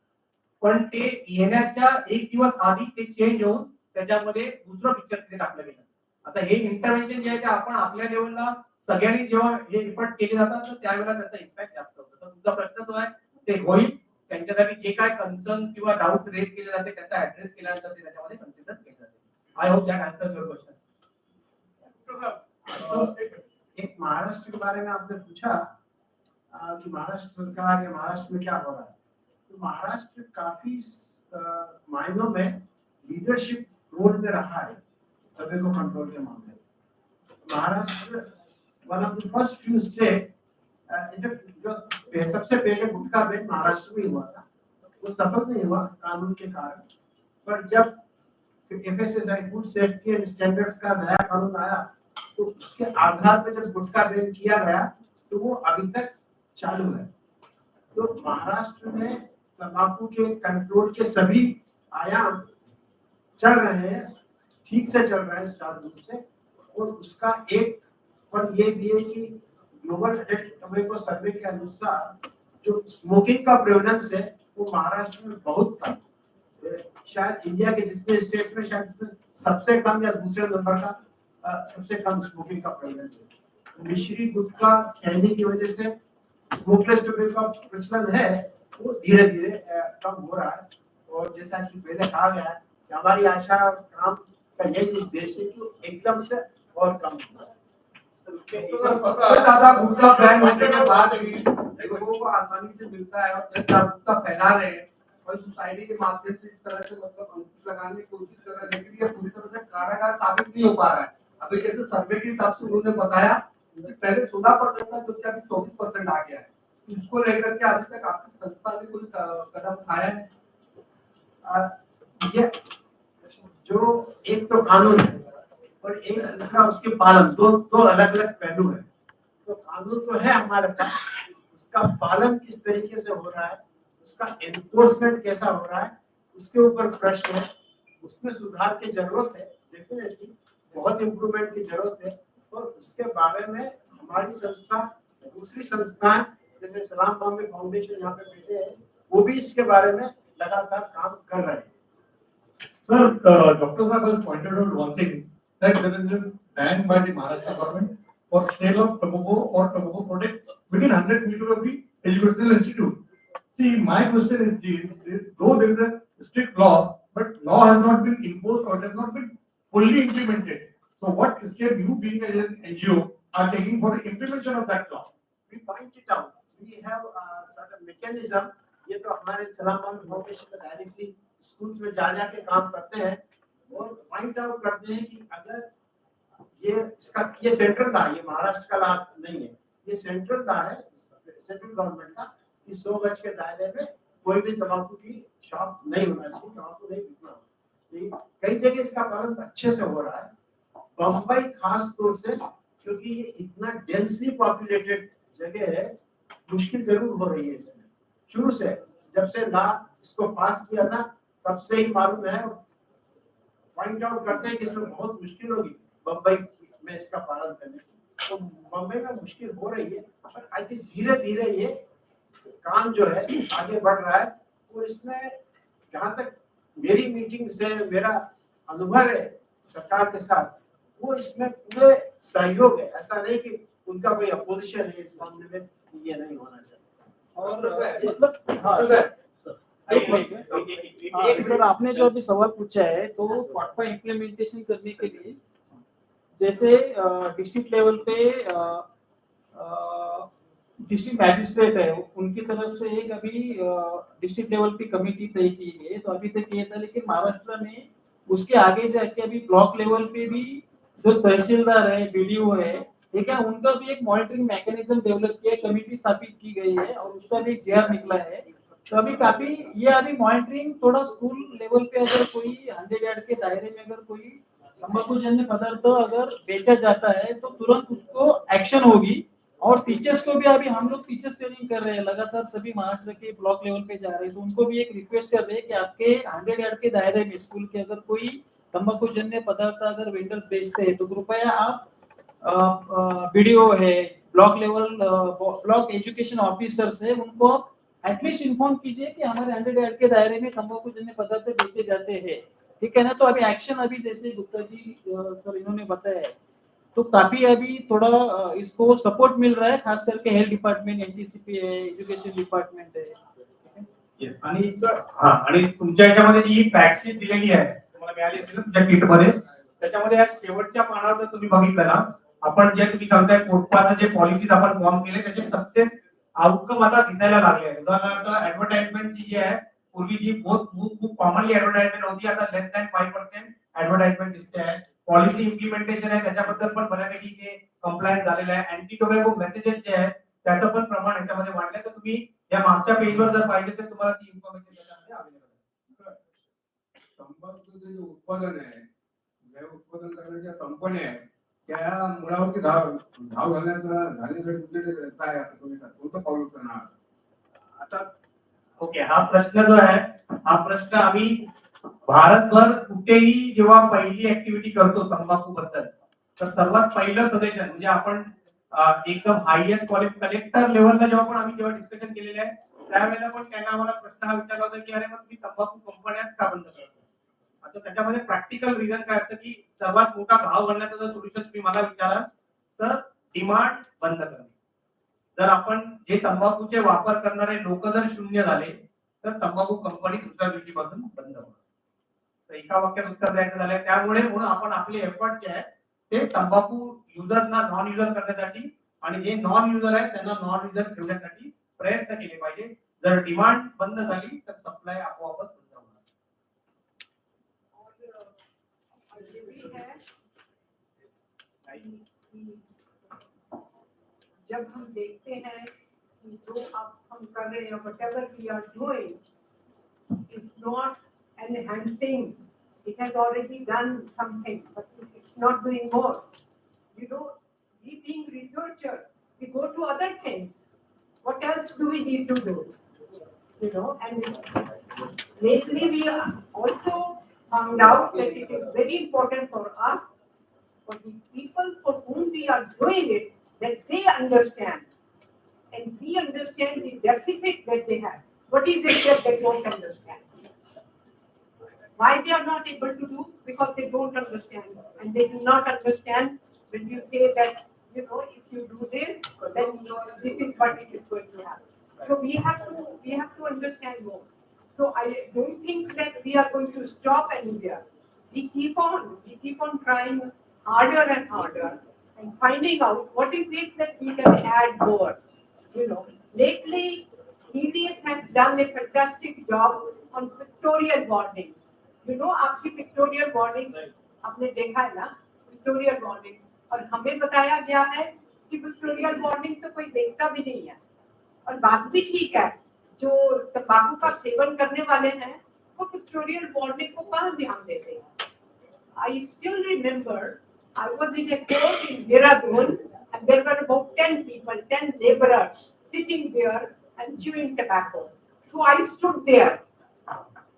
पण ते येण्याच्या 1 दिवस आधी ते चेंज होऊन त्याच्यामध्ये दुसरं पिक्चर तिथे टाकलं गेलं. आता हे इंटरव्हेन्शन जे आहे ते आपण आपल्या लेवलला सगळ्यांनी जेव्हा हे इफर्ट केले जातात तर त्यावेळेला त्याचा इम्पॅक्ट जास्त होतो. तर तुमचा प्रश्न जो आहे ते होईल. त्यांच्यासाठी जे काय कन्सर्न किंवा डाऊट रेज केले जाते त्याचा ऍड्रेस केल्यानंतर ते त्याच्यामध्ये कन्सिडर केले जाते. I hope that answers your question. एक महाराष्ट्र के बारे में आपने पूछा कि महाराष्ट्र सरकार या महाराष्ट्र में क्या हो रहा है. तो महाराष्ट्र काफी मायनों में लीडरशिप रोल में रहा है टोबैको कंट्रोल के मामले में. Maharashtra one of the first few state जो सबसे पहले गुटखा बैन महाराष्ट्र में हुआ था. वो सफल नहीं हुआ कानून के कारण. पर जब FSSAI food safety end standards का नया कानून आया तो उसके आधार पर जब गुटखा बैन किया गया तो वो अभी तक चालू है. तो महाराष्ट्र में तंबाकू के कंट्रोल के सभी आयाम चल रहे हैं, ठीक से चल रहे हैं स्टार्ट रूप से. और उसका एक पर ये भी है कि ग्लोबल हेल्थ टोबैको सर्वे के अनुसार जो स्मोकिंग का प्रेवलेंस है वो महाराष्ट्र में बहुत था. शायद इंडिया के जितने स्टेट्स में शायद सबसे कम या दूसरे नंबर का सबसे कम स्मोकिंग का प्रेवलेंस है. मिश्री गुटखा खैनी की वजह से स्मोकलेस टोबैको का प्रचलन है वो धीरे धीरे कम हो रहा है. और जैसा कि पहले कहा गया कि हमारी आशा और काम का यही उद्देश्य है कि एकदम से और कम हो. दादा गुटखा बैन होने के बाद भी लोगों को आसानी से मिलता है और जब जागरूकता फैला रहे हैं और सोसाइटी के माध्यम से इस तरह से मतलब अंकुश लगाने की कोशिश कर रहे हैं लेकिन ये पूरी तरह से कारगर साबित नहीं हो पा रहा है. अभी जैसे सर्वे के हिसाब से उन्होंने बताया कि पहले 16% था जो कि अभी 24% आ गया है. इसको लेकर के अभी तक आपकी संस्था ने कोई कदम उठाया है? ये जो एक तो कानून है और एक दूसरा उसके पालन, दो अलग अलग पहलू है. तो कानून तो है हमारे पास, उसका पालन किस तरीके से हो रहा है, उसका एनफोर्समेंट कैसा हो रहा है, उसके ऊपर प्रश्न है. उसमें सुधार की जरूरत है, डेफिनेटली बहुत इम्प्रूवमेंट की जरूरत है. और उसके बारे में हमारी संस्था, दूसरी संस्थाएं जैसे सलाम बॉम्बे फाउंडेशन यहाँ पे बैठे हैं वो भी इसके बारे में लगातार काम कर रहे हैं. Sir, Dr. Saab has pointed out one thing, that there is a ban by the Maharashtra government for sale of tobacco or tobacco products within 100 meters of the educational institute. See, my question is this, though there is a strict law, but law has not been enforced or it has not been fully implemented. So what step you being an NGO are taking for the implementation of that law? We point it out. We have a sort of mechanism. ये तो हमारे सलाम Bombay foundation में directly schools में जा के काम करते हैं और पॉइंट आउट करते हैं कि अगर ये सेंट्रल लॉ, ये महाराष्ट्र का लॉ नहीं है, ये सेंट्रल लॉ है सेंट्रल गवर्नमेंट का कि 100 गज के दायरे में कोई भी तंबाकू की शॉप नहीं होना चाहिए, तंबाकू नहीं बिकना. कई जगह इसका पालन अच्छे से हो रहा है, बम्बई खास तौर से, क्योंकि ये इतना डेंसली पॉपुलेटेड जगह है, मुश्किल जरूर हो रही है इसमें शुरू से, जब से लॉ इसको पास किया था तब से ही मालूम है, पॉइंट आउट करते हैं कि इसमें बहुत मुश्किल होगी बम्बई में इसका पालन करने, तो बम्बई में मुश्किल हो रही है, पर आई थिंक धीरे धीरे ये काम जो है आगे बढ़ रहा है। और इसमें जहाँ तक मेरी मीटिंग से मेरा अनुभव है सरकार के साथ, वो इसमें पूरे सहयोग है, ऐसा नहीं कि उनका कोई अपोजिशन है इस मामले में, ये नहीं होना चाहिए। और मतलब हाँ सर, एक सर आपने जो अभी सवाल पूछा है, तो क्वाटफा इम्प्लीमेंटेशन करने के लिए जैसे डिस्ट्रिक्ट लेवल पे डिस्ट्रिक्ट मैजिस्ट्रेट है, उनकी तरफ से एक अभी डिस्ट्रिक्ट लेवल की कमेटी तय की गई है, तो अभी तक ये था, लेकिन महाराष्ट्र में उसके आगे जाके अभी ब्लॉक लेवल पे भी जो तहसीलदार है, बीडीओ है, ठीक है, उनका भी एक मॉनिटरिंग मैकेनिज्म डेवलप किया, कमेटी स्थापित की गई है और उसका भी एक जीआर निकला है। तो अभी काफी ये अभी मॉनिटरिंग थोड़ा स्कूल लेवल पे अगर कोई 100 यार्ड के दायरे में अगर कोई तंबाकूजन्य पदार्थ अगर बेचा जाता है तो तुरंत उसको एक्शन होगी। और टीचर्स को भी अभी हम लोग टीचर्स ट्रेनिंग कर रहे हैं लगातार, सभी महाराष्ट्र के ब्लॉक लेवल पे जा रहे हैं, तो उनको भी एक रिक्वेस्ट कर रहे हैं कि आपके 100 यार्ड के दायरे में स्कूल के अगर कोई तंबाकूजन्य पदार्थ अगर वेंडर्स बेचते हैं तो कृपया आप वीडियो है, block level block education officers है, उनको एटलीस्ट इन्फॉर्म कीजिए कि हमारे 100 यार्ड के दायरे में तंबाकूजन्य पदार्थ बेचे जाते हैं, ठीक है ना। तो अभी एक्शन अभी जैसे गुप्ता जी सर इन्होंने बताया है, तो काफी अभी थोड़ा इसको सपोर्ट मिल रहा है, खास करके हेल्थ डिपार्टमेंट, एनटीसीपी है, एजुकेशन डिपार्टमेंट है। आणि हा, आणि तुमच्या याच्यामध्ये जी फॅक्ट शीट दिलेली आहे तुम्हाला मिळाली असेल तुमच्या किट मध्ये, त्याच्यामध्ये या शेवटच्या पानावर जर तुम्ही बघितलं ना, आपण जे तुम्ही सांगताय कोटपाचं जे पॉलिसीज आपण फॉर्म केले त्याचे सक्सेस आउटकम आता दिसायला लागले आहेत। उदाहरणार्थ ऍडव्हर्टाइजमेंटची जी आहे, पूर्वी जी खूप कॉमनली ऍडव्हर्टाइजमेंट होती, आता लेस दॅन 5% ऍडव्हर्टाइजमेंट दिसते आहे। पॉलिसी इम्प्लिमेंटेशन आहे त्याच्याबद्दल पण बऱ्यापैकी ते कंप्लायन्स झालेलं आहे। अँटी टोबॅको मेसेजेस जे आहेत त्याचं पण प्रमाण याच्यामध्ये वाढलंय, तर तुम्ही या मागच्या पेजवर जर पाहिजे तर तुम्हाला ती इन्फॉर्मेशन त्याच्यामध्ये अवेलेबल आहे। तंबाखूचं जे उत्पादन आहे, जे उत्पादन करण्याच्या कंपन्या आहेत, त्या मुळावरती धाव घालण्यासाठी तुमच्याकडे काय असं तुम्ही कोणतं पाऊल उचलणार? आता ओके, हा प्रश्न जो आहे, हा प्रश्न आम्ही भारतभर कुठेही जेव्हा पहिली ऍक्टिव्हिटी करतो तंबाखू बद्दल, तर सर्वात पहिलं सजेशन म्हणजे आपण एकदम हायएस्ट क्वालिटी कलेक्टर लेवलला जेव्हा डिस्कशन केलेलं आहे, त्यावेळेला पण त्यांना आम्हाला प्रश्न हा विचारला होता की अरे मग तुम्ही तंबाखू कंपन्याच का बंद करता? आता त्याच्यामध्ये प्रॅक्टिकल रिझन काय असतं की सर्वात मोठा भाव घालण्याचं जर सोल्युशन तुम्ही मला विचाराल तर डिमांड बंद करणे। जर आपण जे तंबाखूचे वापर करणारे लोक जर शून्य झाले तर तंबाखू कंपनी दुसऱ्या दिवशीपासून बंद होणार। तर एका वाक्यात उत्तर द्यायचं झालं, त्यामुळे म्हणून आपण आपले एफर्ट जे आहे ते तंबाखू युजरना नॉन युजर करण्यासाठी आणि जे नॉन युजर आहेत त्यांना नॉन युजर ठेवण्यासाठी प्रयत्न केले पाहिजे। जर डिमांड बंद झाली तर सप्लाय आपोआपच बंद होणार। ये भी है जब हम देखते हैं कि जो अब हम कर रहे हैं, whatever we are doing is not enhancing, it has already done something but it's not doing more, you know. We being researcher, we go to other things, what else do we need to do, you know. And lately we also found out that it is very important for us, for the people for whom we are doing it, that they understand and we understand the deficit that they have. What is it that they don't understand? Why they are not able to do? Because they don't understand, and they do not understand when you say that, you know, if you do this, then this is what it is going to happen. So we have to understand more. So I don't think that we are going to stop anywhere. We keep on trying harder and harder and finding out what is it that we can add more. You know, lately EDS has done a fantastic job on pictorial warnings. You know, आपकी pictorial warnings आपने देखा है ना, pictorial warning, और हमें बताया गया है कि pictorial warning तो कोई देखता भी नहीं है। और बात भी ठीक है, जो तंबाकू का सेवन करने वाले हैं वो पिक्चोरियल बॉन्डिंग को कहाँ ध्यान देते हैं? I still remember I was in a court in Dehradun and there were about 10 people, 10 laborers sitting there and chewing tobacco. So I stood there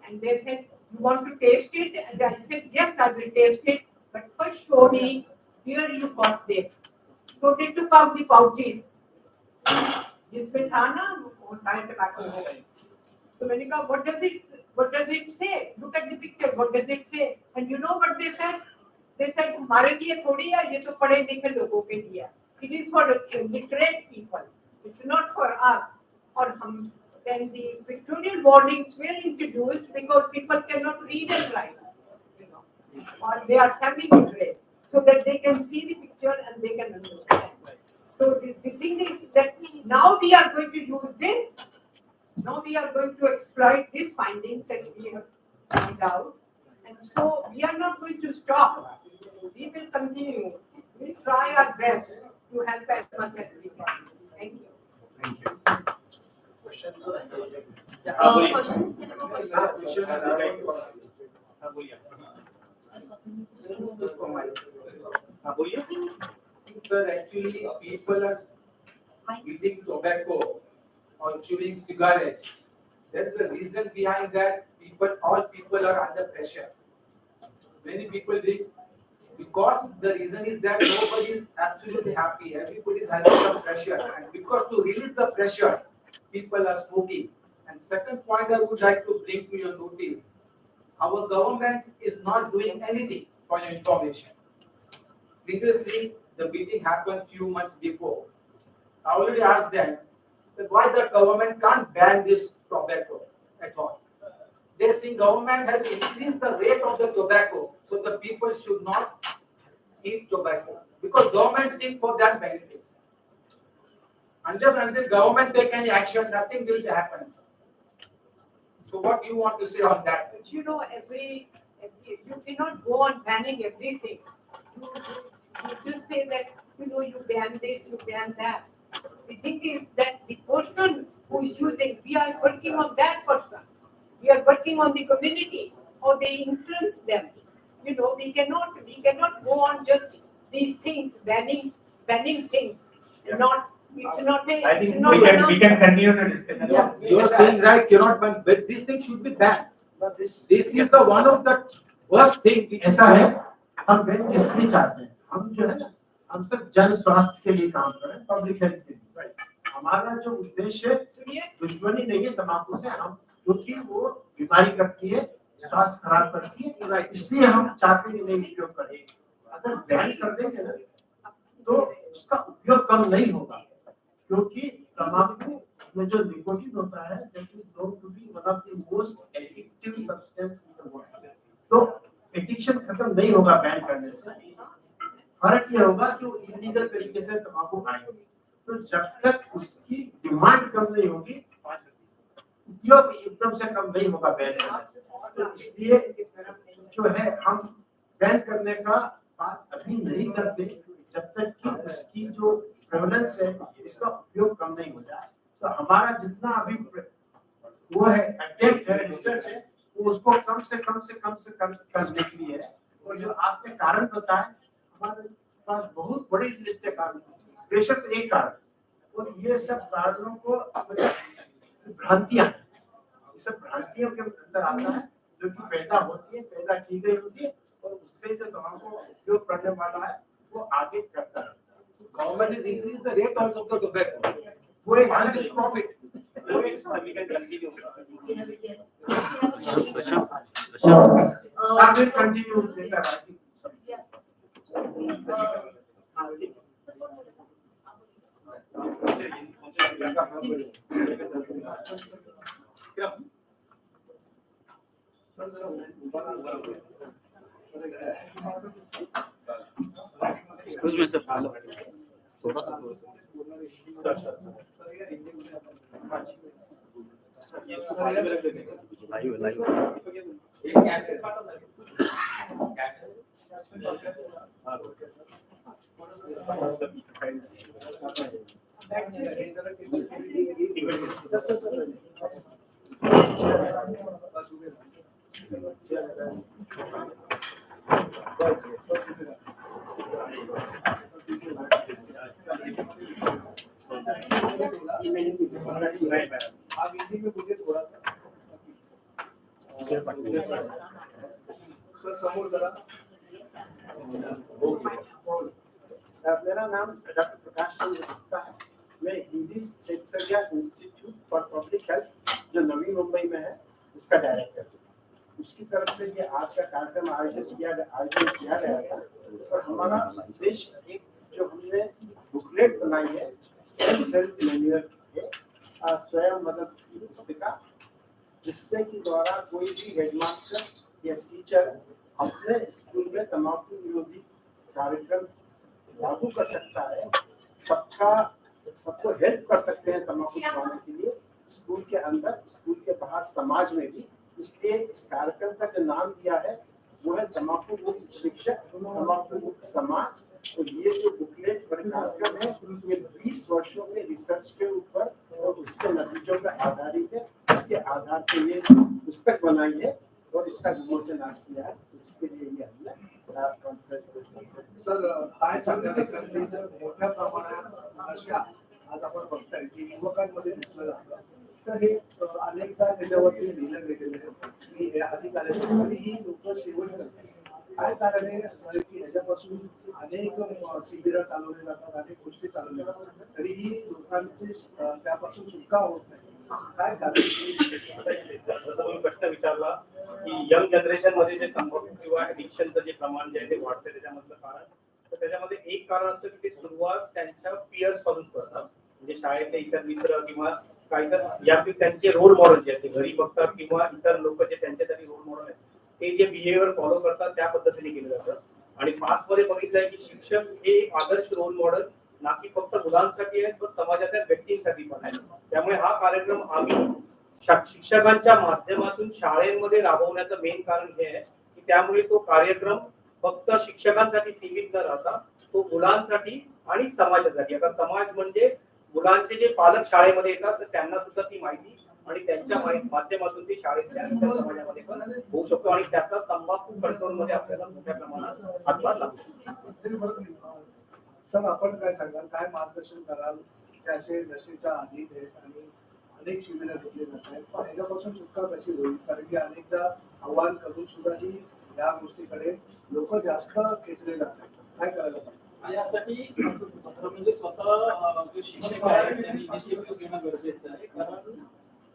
and they said, "You want to taste it?" And I said, "Yes, I will taste it. But first show me where you got this." So they took out the pouches. जिसमें था ना वो tobacco हो गए. So मैंने कहा, what does it say? Look at the picture. What does it say? And you know what they said? They said, हमारे लिए थोड़ी है, ये तो पढ़े लिखे लोगों के लिए. It is for literate people. It's not for us. और हम then the pictorial boardings were introduced because people cannot read and write, you know, or they are semi-literate, so that they can see the picture and they can understand. So the thing is that now we are going to use this. Now we are going to exploit this finding that we have found out, and so we are not going to stop. We will continue. We'll try our best to help as much as we can. Thank you. Questions? Sir, actually, people are eating tobacco or chewing cigarettes. There is a reason behind that. All people are under pressure. Many people drink because the reason is that nobody is absolutely happy. Everybody is having some pressure, and because to release the pressure, people are smoking. And second point I would like to bring to your notice: our government is not doing anything for your information. Previously, the meeting happened few months before. I already asked them that why the government can't ban this tobacco at all. They think government has increased the rate of the tobacco, so the people should not eat tobacco because government seek for that benefits. Until government take any action, nothing will happen. So what do you want to say on that? But you know, you cannot go on banning everything. You just say that, you know, you ban this, you ban that. The thing is that the person who is using, we are working on that person. We are working on the community, how they influence them. You know, we cannot go on just these things, banning things. Yeah. It's not a. I it's think not we can continue the discussion. Yeah, you are saying right, cannot ban, but this thing should be banned. But this This is the one of the worst thing which ऐसा है, हम bank किस लिए चाहते हैं? हम जो है ना, हम सब जन स्वास्थ्य के लिए काम कर रहे हैं, पब्लिक हेल्थ के लिए. हमारा जो उद्देश्य है, दुश्मनी नहीं है तंबाकू से, हम क्योंकि वो बीमारी करती है, स्वास्थ्य खराब करती है, इसलिए हम चाहते हैं कि नहीं उपयोग करें. अगर बैन कर देंगे ना, तो उसका उपयोग कम नहीं होगा, क्योंकि तंबाकू में जो निकोटीन होता है, that is known to be one of the most addictive substance in the world. तो एडिक्शन खत्म नहीं होगा बैन करने से. फर्क ये होगा कि वो इलीगल तरीके से तंबाकू खाएंगे. तो जब तक उसकी डिमांड कम नहीं होगी, उपयोग एकदम से कम नहीं होगा बैन करने से. तो इसलिए जो है हम बैन करने का बात अभी नहीं करते जब तक कि उसकी जो प्रेवलेंस है इसका उपयोग कम नहीं हो जाए. तो हमारा जितना अभी वो है अटेम्प्ट है, रिसर्च है, वो उसको कम से कम करने के लिए है. और जो आपने कारण बताया, हमारे पास बहुत बड़ी लिस्ट है कारण. प्रेशर तो एक कारण, और ये सब कारणों को भ्रांतियां, ये सब भ्रांतियों के अंदर आता है जो कि पैदा की गई होती है, और उससे जो तंबाकू उपयोग करने वाला है वो आगे करता है. government is increase the rate also of the tobacco. वो एक And this profit. We can continue. I will continue later. I think some. Excuse me, sir. मैं हिंदी में मराठी में आप हिंदी में बोलिए थोड़ा सा सर समोर जरा मेरा नाम डॉक्टर प्रकाश चंद्र गुप्ता है। मैं Hindi Seksaria institute for public health जो नवी मुंबई में है उसका डायरेक्टर हूँ। उसकी तरफ से ये आज का कार्यक्रम आयोजित किया गया था और हमारा उद्देश्य एक जो हमने बुकलेट बनाई है सेल्फ हेल्प मैनुअल है स्वयं मदद की पुस्तिका जिससे कि द्वारा कोई भी हेडमास्टर या टीचर अपने स्कूल में तंबाकू विरोधी कार्यक्रम लागू कर सकता है। सबको हेल्प कर सकते हैं तंबाकू छुड़ाने के लिए स्कूल के अंदर स्कूल के बाहर समाज में भी। इसलिए इस कार्यक्रम का जो नाम दिया है वो है तंबाकू मुक्त शिक्षक तंबाकू मुक्त समाज। तो ये जो बुकलेट कार्यक्रम है ये 20 वर्षों में रिसर्च के ऊपर और उसके नतीजों पर आधारित है। उसके आधार पर ये पुस्तक बनाई है और इसका विमोचन आज किया है। तो इसके लिए ये हमने सर काय सांगण्यात मोठ्या प्रमाणात अशा आज आपण बघताय की युवकांमध्ये दिसलं जातं तर हे अनेकदा त्याच्यावरती लिहिलं गेलेलं आहे की हे अधिकारी ही लोक सेवन करतात काय कारण आहे की ह्याच्यापासून अनेक शिबिरं चालवली जातात अनेक गोष्टी चालवल्या जातात तरीही लोकांची त्यापासून सुटका होत नाही काय कारण जसं तुम्ही प्रश्न विचारला की यंग जनरेशन मध्ये जे तंबाखू किंवा ऍडिक्शनचं जे प्रमाण जे आहे ते वाढतं त्याच्यामधलं कारण तर त्याच्यामध्ये एक कारण असतं की ते सुरुवात त्यांच्या पियर्स पासून करतात म्हणजे शाळेतले इतर मित्र किंवा काही तर या त्यांचे रोल मॉडेल जे आहेत ते घरी बघतात किंवा इतर लोक जे त्यांच्यासाठी रोल मॉडेल आहेत ते जे बिहेवियर फॉलो करतात त्या पद्धतीने केलं जातं। आणि पास्ट मध्ये बघितलंय की शिक्षक हे एक आदर्श रोल मॉडेल ना की फक्त मुलांसाठी आहेत पण समाजातल्या व्यक्तींसाठी पण आहे। त्यामुळे हा कार्यक्रम आम्ही शिक्षकांच्या माध्यमातून शाळेमध्ये राबवण्याचं मेन कारण हे आहे की त्यामुळे तो कार्यक्रम फक्त शिक्षकांसाठी सीमित न राहता तो मुलांसाठी आणि समाजासाठी। आता समाज म्हणजे मुलांचे जे पालक शाळेमध्ये येतात तर त्यांना सुद्धा ती माहिती आणि त्यांच्या माध्यमातून ती शाळेतल्या इतर समाजामध्ये पण होऊ शकतो आणि त्याचा तंबाखू कंट्रोल मध्ये आपल्याला मोठ्या प्रमाणात हातभार लागू शकतो। सर आपण काय सांगाल काय मार्गदर्शन कराल की असे नशेच्या आधी आणि अनेक शिबिरं घेतली जात आहेत पण ह्याच्यापासून सुटका कशी होईल कारण की अनेकदा आव्हान करून सुद्धा ही या गोष्टीकडे लोक जास्त खेचले जात आहेत काय करायला पाहिजे यासाठी म्हणजे स्वतः जो शिक्षक आहे त्यांनी इनिशिएटिव्ह घेणं गरजेचं आहे कारण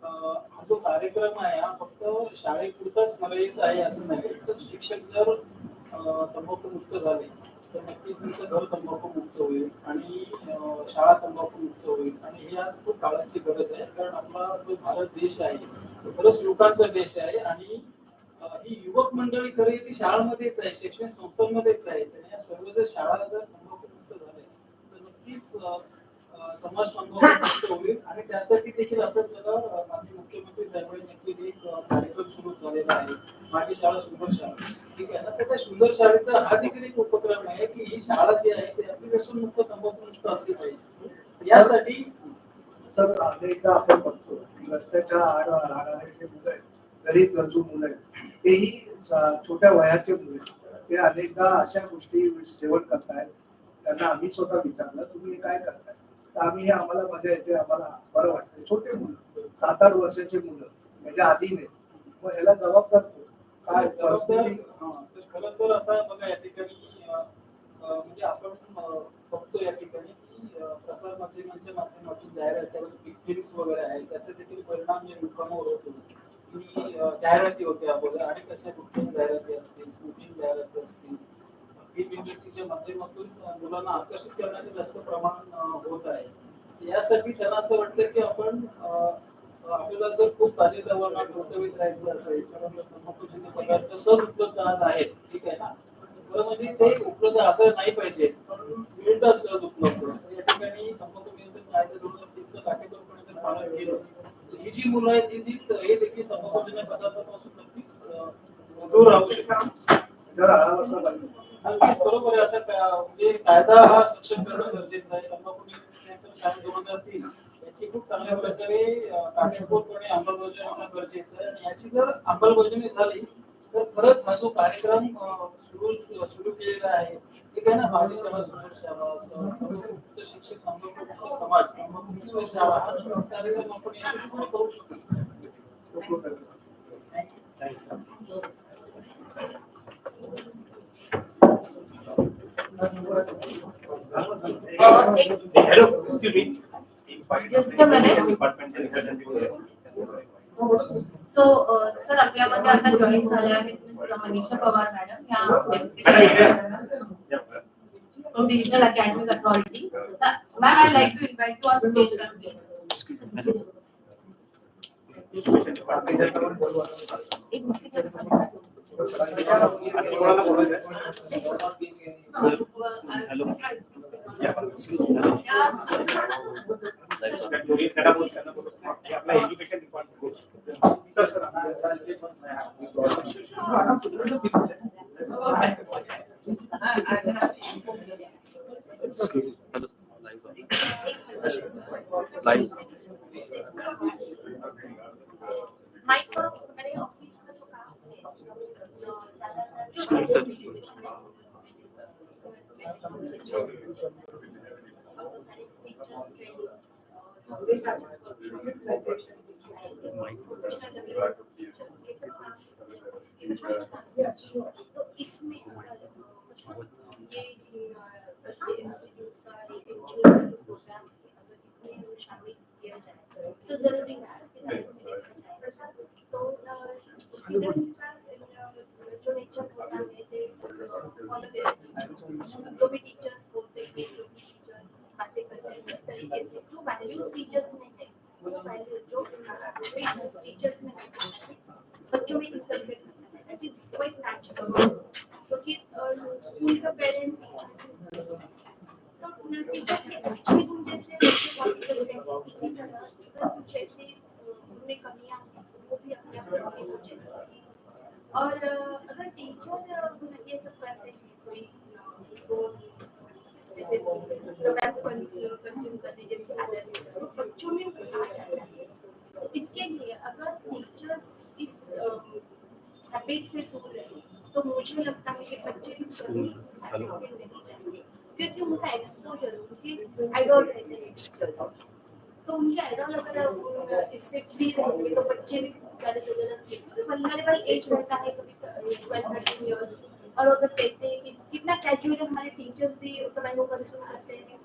हा जो कार्यक्रम आहे हा फक्त शाळेपुरताच मर्यादित आहे असं नाही तर शिक्षक जर तंबाखू मुक्त झाले तर नक्कीच तुमचं घर तंबाखू मुक्त होईल आणि शाळा तंबाखू मुक्त होईल आणि ही आज खूप काळाची गरज आहे कारण आपला जो भारत देश आहे तो खरंच युवकांचा देश आहे आणि ही युवक मंडळी खरी ती शाळांमध्येच आहे शैक्षणिक संस्थांमध्येच आहे या सर्व जर शाळा जर तंबाखू मुक्त झाले तर नक्कीच समाज तंबाखू मुक्त होईल आणि त्यासाठी देखील आपल्याला माननीय मुख्यमंत्री साहेबांनी नक्की एक कार्यक्रम सुरू झालेला आहे माझी शाळा सुंदर शाळा ठीक आहे ना तर त्या सुंदर शाळेचा हा देखील एक उपक्रम आहे की ही शाळा जी आहे ती आपली व्यसन मुक्त तंबाखू मुक्त असली पाहिजे यासाठी तर अनेकदा आपण बघतो की रस्त्याच्या आड राहणारे जे मुलं आहेत गरीब गरजू मुलं आहेत तेही छोट्या वयाचे मुलं ते अनेकदा अशा गोष्टी सेवन करतायत त्यांना आम्ही स्वतः विचारलं तुम्ही हे काय करताय तर आम्ही हे आम्हाला मजा येते आम्हाला बरं वाटतं छोटे मुलं 7-8 वर्षाचे मुलं म्हणजे आधी नाही मग ह्याला जबाबदार काय परिस्थिती खरं तर आता बघा या ठिकाणी म्हणजे आपण बघतो या ठिकाणी की प्रसार माध्यमांच्या माध्यमातून जाहिरातीवर फिल्म्स वगैरे आहेत त्याचा देखील परिणाम या लोकांवर होतो की जाहिराती होत्या अगोदर आणि कशा कुठल्या जाहिराती असतील स्मोकिंग जाहिराती असतील फिल्म इंडस्ट्रीच्या माध्यमातून मुलांना आकर्षित करण्याचे जास्त प्रमाण होत आहे यासाठी त्यांना असं वाटतं की आपण आपल्याला जर खूप ताजेतवाना टवटवीत राहायचं असेल तर तंबाखूजन्य पदार्थ सहज उपलब्ध आज आहेत ठीक आहे ना खरं म्हणजे ते उपलब्ध असं नाही पाहिजे पण मिळतात सहज उपलब्ध या ठिकाणी तंबाखू नियंत्रण कायदा 2003चं काटेकोरपणे जर पालन केलं ही जी मुलं आहेत ही हे देखील तंबाखूजन्य पदार्थापासून नक्कीच दूर राहू शकतात नक्कीच बरोबर आहे आता म्हणजे कायदा हा सक्षम करणं गरजेचं आहे तंबाखू नियंत्रण कायदा 2003 याची खूप चांगल्या प्रकारे काटेकोरपणे अंमलबजावणी होणं गरजेचं आहे आणि याची जर अंमलबजावणी झाली तर खरंच हा जो कार्यक्रम सुरू केलेला आहे ठीक आहे ना माझी शाळा सुंदर शाळा असं शिक्षक तंबाखू समाज समाज हा कार्यक्रम आपण यशस्वीपणे करू शकतो. Hello, excuse me. Just a minute. Sir आपल्यामध्ये आता जॉईन झाल्या आहेत miss Manisha Pawar madam from Digital Academic Authority. Ma'am, I'd like to invite you on stage, ma'am, please. Education तो इसमें ये इंस्टीट्यूट्स का प्रोग्राम अगर इसमें शामिल किया जाए तो जरूरी है तो स्टूडेंट का जो नेचर होता है जो भी टीचर्स बोलते हैं जो भी टीचर्स बातें करते हैं जिस तरीके से जो वैल्यूज टीचर्स में है वो वैल्यू जो टीचर्स में है बच्चों में इंकलकेट करना है दैट इज क्वाइट नेचुरल क्योंकि स्कूल का पेरेंट तो टीचर के अच्छे गुण जैसे बात करते हैं उसी तरह अगर कुछ ऐसी उनमें कमियां हैं वो भी अपने आप में मुझे और अगर टीचर ये सब करते हैं कोई जैसे कंज्यूम करने जैसी आदत बच्चों में आ जाता है तो इसके लिए अगर टीचर्स इस हैबिट से दूर रहे तो मुझे लगता है कि बच्चे भी कभी उस हैबिट में नहीं जाएंगे क्योंकि उनका एक्सपोजर उनके आइडल रहते हैं टीचर्स तो उनके आइडल अगर इससे फ्री रहेंगे तो बच्चे भी ज़्यादा से ज़्यादा वल्नरेबल एज रहता है कभी 12-13 इयर्स और अगर कहते हैं कि कितना कैजुअली हमारे टीचर्स भी टोबैको कंज्यूम करते हैं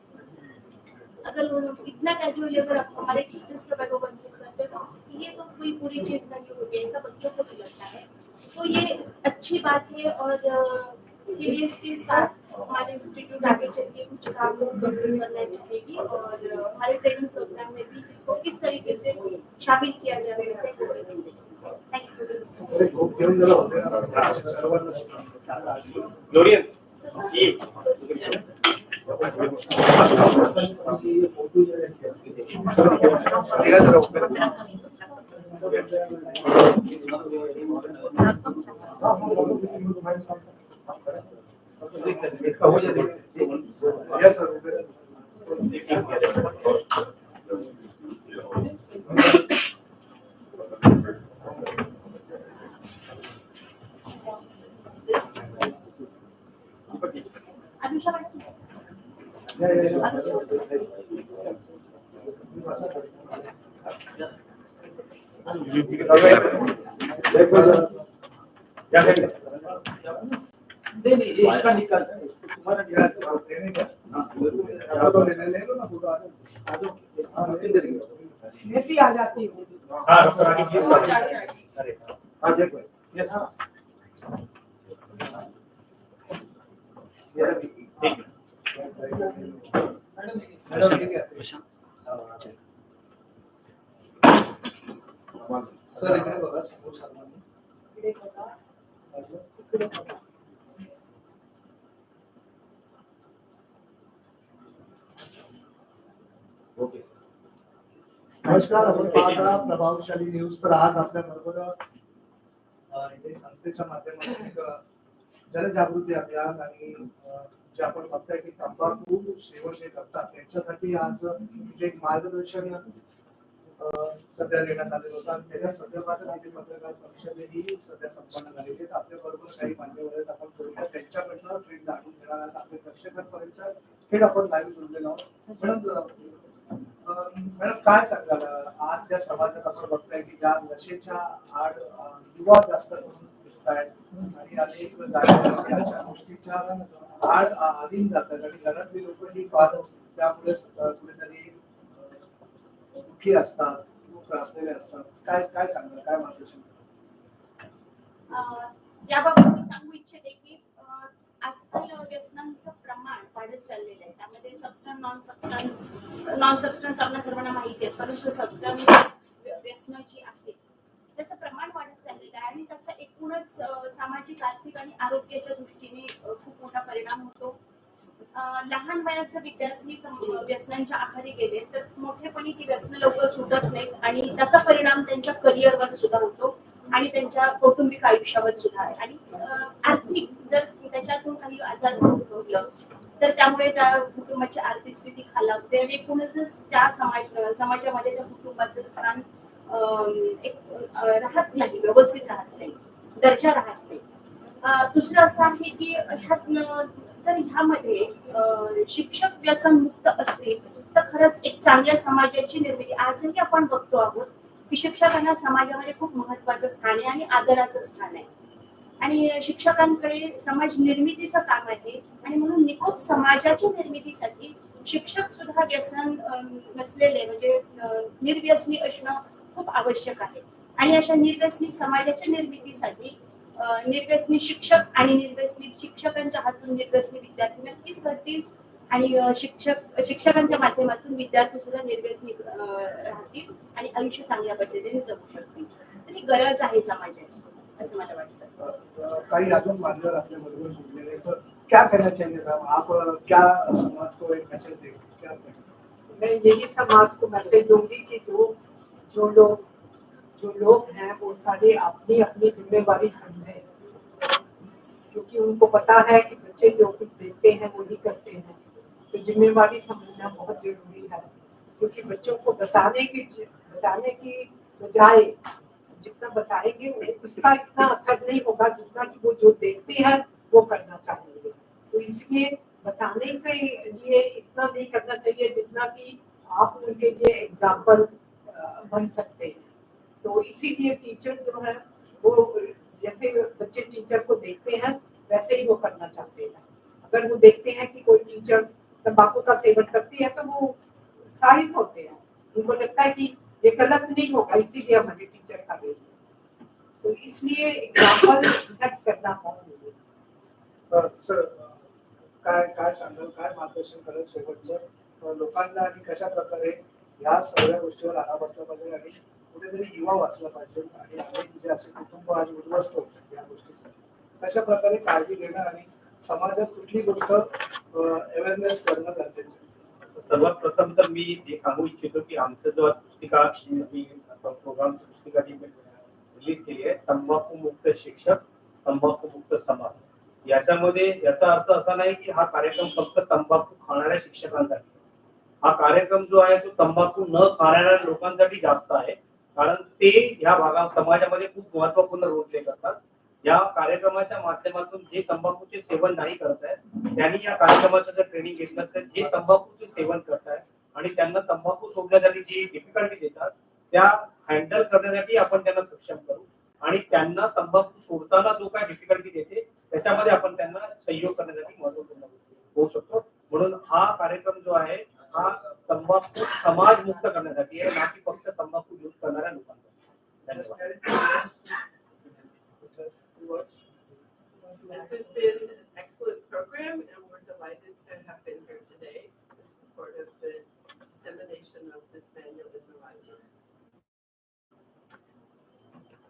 अगर वो इतना कैजुअली अगर हमारे टीचर्स टोबैको कंज्यूम करते हैं तो ये तो कोई बुरी चीज़ नहीं होगी ऐसा बच्चों को भी लगता है तो ये अच्छी बात है और इसके साथ हमारे इंस्टीट्यूट आगे चल के कुछ काम करना चाहेगी और हमारे ट्रेनिंग प्रोग्राम में भी इसको किस तरीके से शामिल किया जा सकता है इसका निकाल तुम्हारा मैं भी आ जाती हूँ यस सर इकडे बघा समोर इकडे बघा इकडे बघा नमस्कार आपण पाहता प्रभावशाली न्यूज तर आज आपल्या बरोबर इथे संस्थेच्या माध्यमातून एक जनजागृती अभियान आणि जे आपण बघताय की तंबाखू सेवन जे करतात त्यांच्यासाठी आज एक मार्गदर्शन सध्या देण्यात आलेलं होतं आणि त्याच्या संदर्भात काही पत्रकार परिषदेही सध्या संपन्न झालेली आहेत आपल्या बरोबर काही मान्यवर आहेत आपण थोडक्यात त्यांच्याकडनं थेट जाणून घेणार आहात आपल्या दर्शकांपर्यंत थेट आपण लाईव्ह जोडलेलो आहोत मॅडम मॅडम काय सांगाल आज ज्या समाजात आपण बघताय की ज्या नशेच्या आड युवा जास्त करून दिसत आहेत आणि अनेक जागेवरती अशा गोष्टीच्या आड अधीन जातात आणि घरातली लोकही फार त्यामुळे कुठेतरी दुःखी असतात त्रासलेले असतात. काय काय सांगाल, काय मार्गदर्शन? याबाबत मी सांगू इच्छिते की आजकाल व्यसनांचं प्रमाण वाढत चाललेलं आहे. त्यामध्ये सबस्टन्स नॉन सबस्टन्स आपल्या सर्वांना माहिती आहे, परंतु सबस्टन्स व्यसन जी आहे त्याचं प्रमाण वाढत चाललेलं आहे आणि त्याचा एकूणच सामाजिक, आर्थिक आणि आरोग्याच्या दृष्टीने खूप मोठा परिणाम होतो. लहान वयाचे विद्यार्थी व्यसनांच्या आहारी गेले तर मोठेपणी ती व्यसनं लवकर सुटत नाहीत आणि त्याचा परिणाम त्यांच्या करिअरवर सुद्धा होतो आणि त्यांच्या कौटुंबिक आयुष्यावर सुद्धा आहे. आणि आर्थिक जर त्याच्यातून काही आजार उद्भवलं तर त्यामुळे त्या कुटुंबाची आर्थिक स्थिती खालावते आणि एकूणच त्या समाजामध्ये त्या कुटुंबाचं स्थान राहत नाही, व्यवस्थित राहत नाही, दर्जा राहत नाही. दुसरं असं आहे की जर ह्यामध्ये शिक्षक व्यसनमुक्त असतील तर खरंच एक चांगल्या समाजाची निर्मिती. आजही आपण बघतो आहोत की शिक्षकांना समाजामध्ये खूप महत्वाचं स्थान आहे आणि आदराचं स्थान आहे आणि शिक्षकांकडे समाज निर्मितीचं काम आहे आणि म्हणून निकोप समाजाच्या निर्मितीसाठी शिक्षक सुद्धा व्यसन नसलेले म्हणजे निर्व्यसनी असणं खूप आवश्यक आहे. आणि अशा निर्व्यसनी समाजाच्या निर्मितीसाठी निर्व्यसनी शिक्षक आणि निर्व्यसनी शिक्षकांच्या हातून निर्व्यसनी विद्यार्थी नक्कीच घडतील आणि शिक्षकांच्या माध्यमातून विद्यार्थी सुद्धा निर्व्यसनी राहतील आणि आयुष्य चांगल्या पद्धतीने जगू शकतील. आणि गरज आहे समाजाची असं मला वाटतं. काही अजून मान्यवर आपल्या बरोबर जुड़लेले तर क्या कहना चाहिए आप, क्या समाज को एक मैसेज देंगे, क्या मैं यही समाज को मैसेज दूंगी कि जो लोग हैं वो सारे अपनी अपनी जिम्मेवारी समझें, क्योंकि उनको पता है कि बच्चे जो कुछ देखते हैं वो ही करते हैं. तो जिम्मेवारी समझना बहुत जरूरी है, क्योंकि बच्चों को बताने की बजाय जितना बताएंगे उसका इतना असर नहीं होगा जितना कि वो जो देखते हैं वो करना चाहेंगे. तो इसलिए बताने के लिए इतना नहीं करना चाहिए जितना कि आप उनके लिए एग्जाम्पल बन सकते हैं. तो इसीलिए टीचर जो है वो जैसे बच्चे टीचर को देखते हैं वैसे ही वो करना चाहते हैं. अगर वो देखते हैं कि कोई टीचर तंबाकू का सेवन करती है तो वो उत्साहित होते हैं, उनको लगता है कि ये गलत नहीं होगा इसीलिए हमारे टीचर कर रही है. तो इसलिए एग्जाम्पल सेट करना बहुत जरूरी है. सर काय काय सांगाल, काय मार्गदर्शन कराल शेवटचं लोकांना आणि कशा प्रकारे ह्या सगळ्या गोष्टीवर आळा बसला पाहिजे आणि कुठेतरी युवा वाचला पाहिजे आणि अनेक जे असे कुटुंब आज उद्ध्वस्त होतात या गोष्टीसाठी कशा प्रकारे काळजी घेणं आणि समाजात कुठली गोष्ट अवेअरनेस करणं गरजेचं आहे? सर्वात प्रथम तर मी हे सांगू इच्छितो की आमचं जो पुस्तिका प्रोग्रामची पुस्तिका जी रिलीज केली आहे, तंबाखू मुक्त शिक्षक तंबाखू मुक्त समाज, याच्यामध्ये याचा अर्थ असा नाही की हा कार्यक्रम फक्त तंबाखू खाणाऱ्या शिक्षकांसाठी. हा कार्यक्रम जो आहे तो तंबाखू न खाणाऱ्या लोकांसाठी जास्त आहे, कारण ते ह्या भागात समाजामध्ये खूप महत्वपूर्ण रोल प्ले करतात. या कार्यक्रमाच्या माध्यमातून जे तंबाखूचे सेवन नाही करत आहेत त्यांनी या कार्यक्रमाचं जर ट्रेनिंग घेतलं तर जे तंबाखूचे सेवन करतायत आणि त्यांना तंबाखू सोडण्यासाठी जी डिफिकल्टी देतात त्या हँडल करण्यासाठी आपण त्यांना सक्षम करू आणि त्यांना तंबाखू सोडताना जो काय डिफिकल्टी देते त्याच्यामध्ये आपण त्यांना सहयोग करण्यासाठी महत्वपूर्ण होऊ शकतो. म्हणून हा कार्यक्रम जो आहे हा तंबाखू समाज मुक्त करण्यासाठी आहे, ना की फक्त तंबाखू यूज करणाऱ्या लोकांसाठी. This has been an excellent program and we're delighted to have been here today in support of the dissemination of this manual in the library.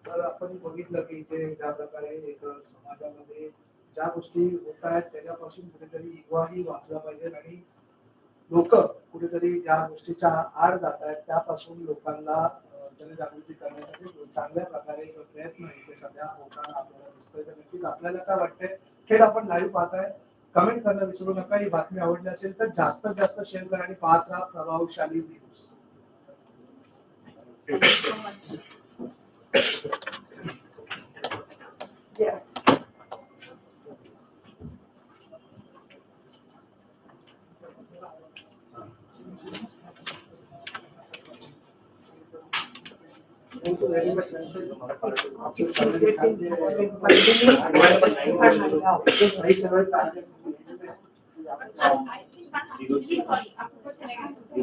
तर आपण बघितलं की ते ज्या प्रकारे एक समाजामध्ये ज्या गोष्टी होत आहेत त्याच्यापासून कुठेतरी युवाही वाचला पाहिजे आणि लोक कुठेतरी ज्या गोष्टीच्या आड जात आहेत त्यापासून लोकांना जनजागृती करण्यासाठी चांगल्या प्रकारे प्रयत्न इथे सध्या होताना आपल्याला दिसतोय. तर नक्कीच आपल्याला काय वाटतंय, थेट आपण लाईव्ह पाहताय, कमेंट करणं विसरू नका. ही बातमी आवडली असेल तर जास्तीत जास्त शेअर करा आणि पाहत राहा प्रभावशाली news. Yes. Thank you very much. आपके It's सर्वे getting निकालते हैं। सही समय पे आके really sorry, आपको कुछ नहीं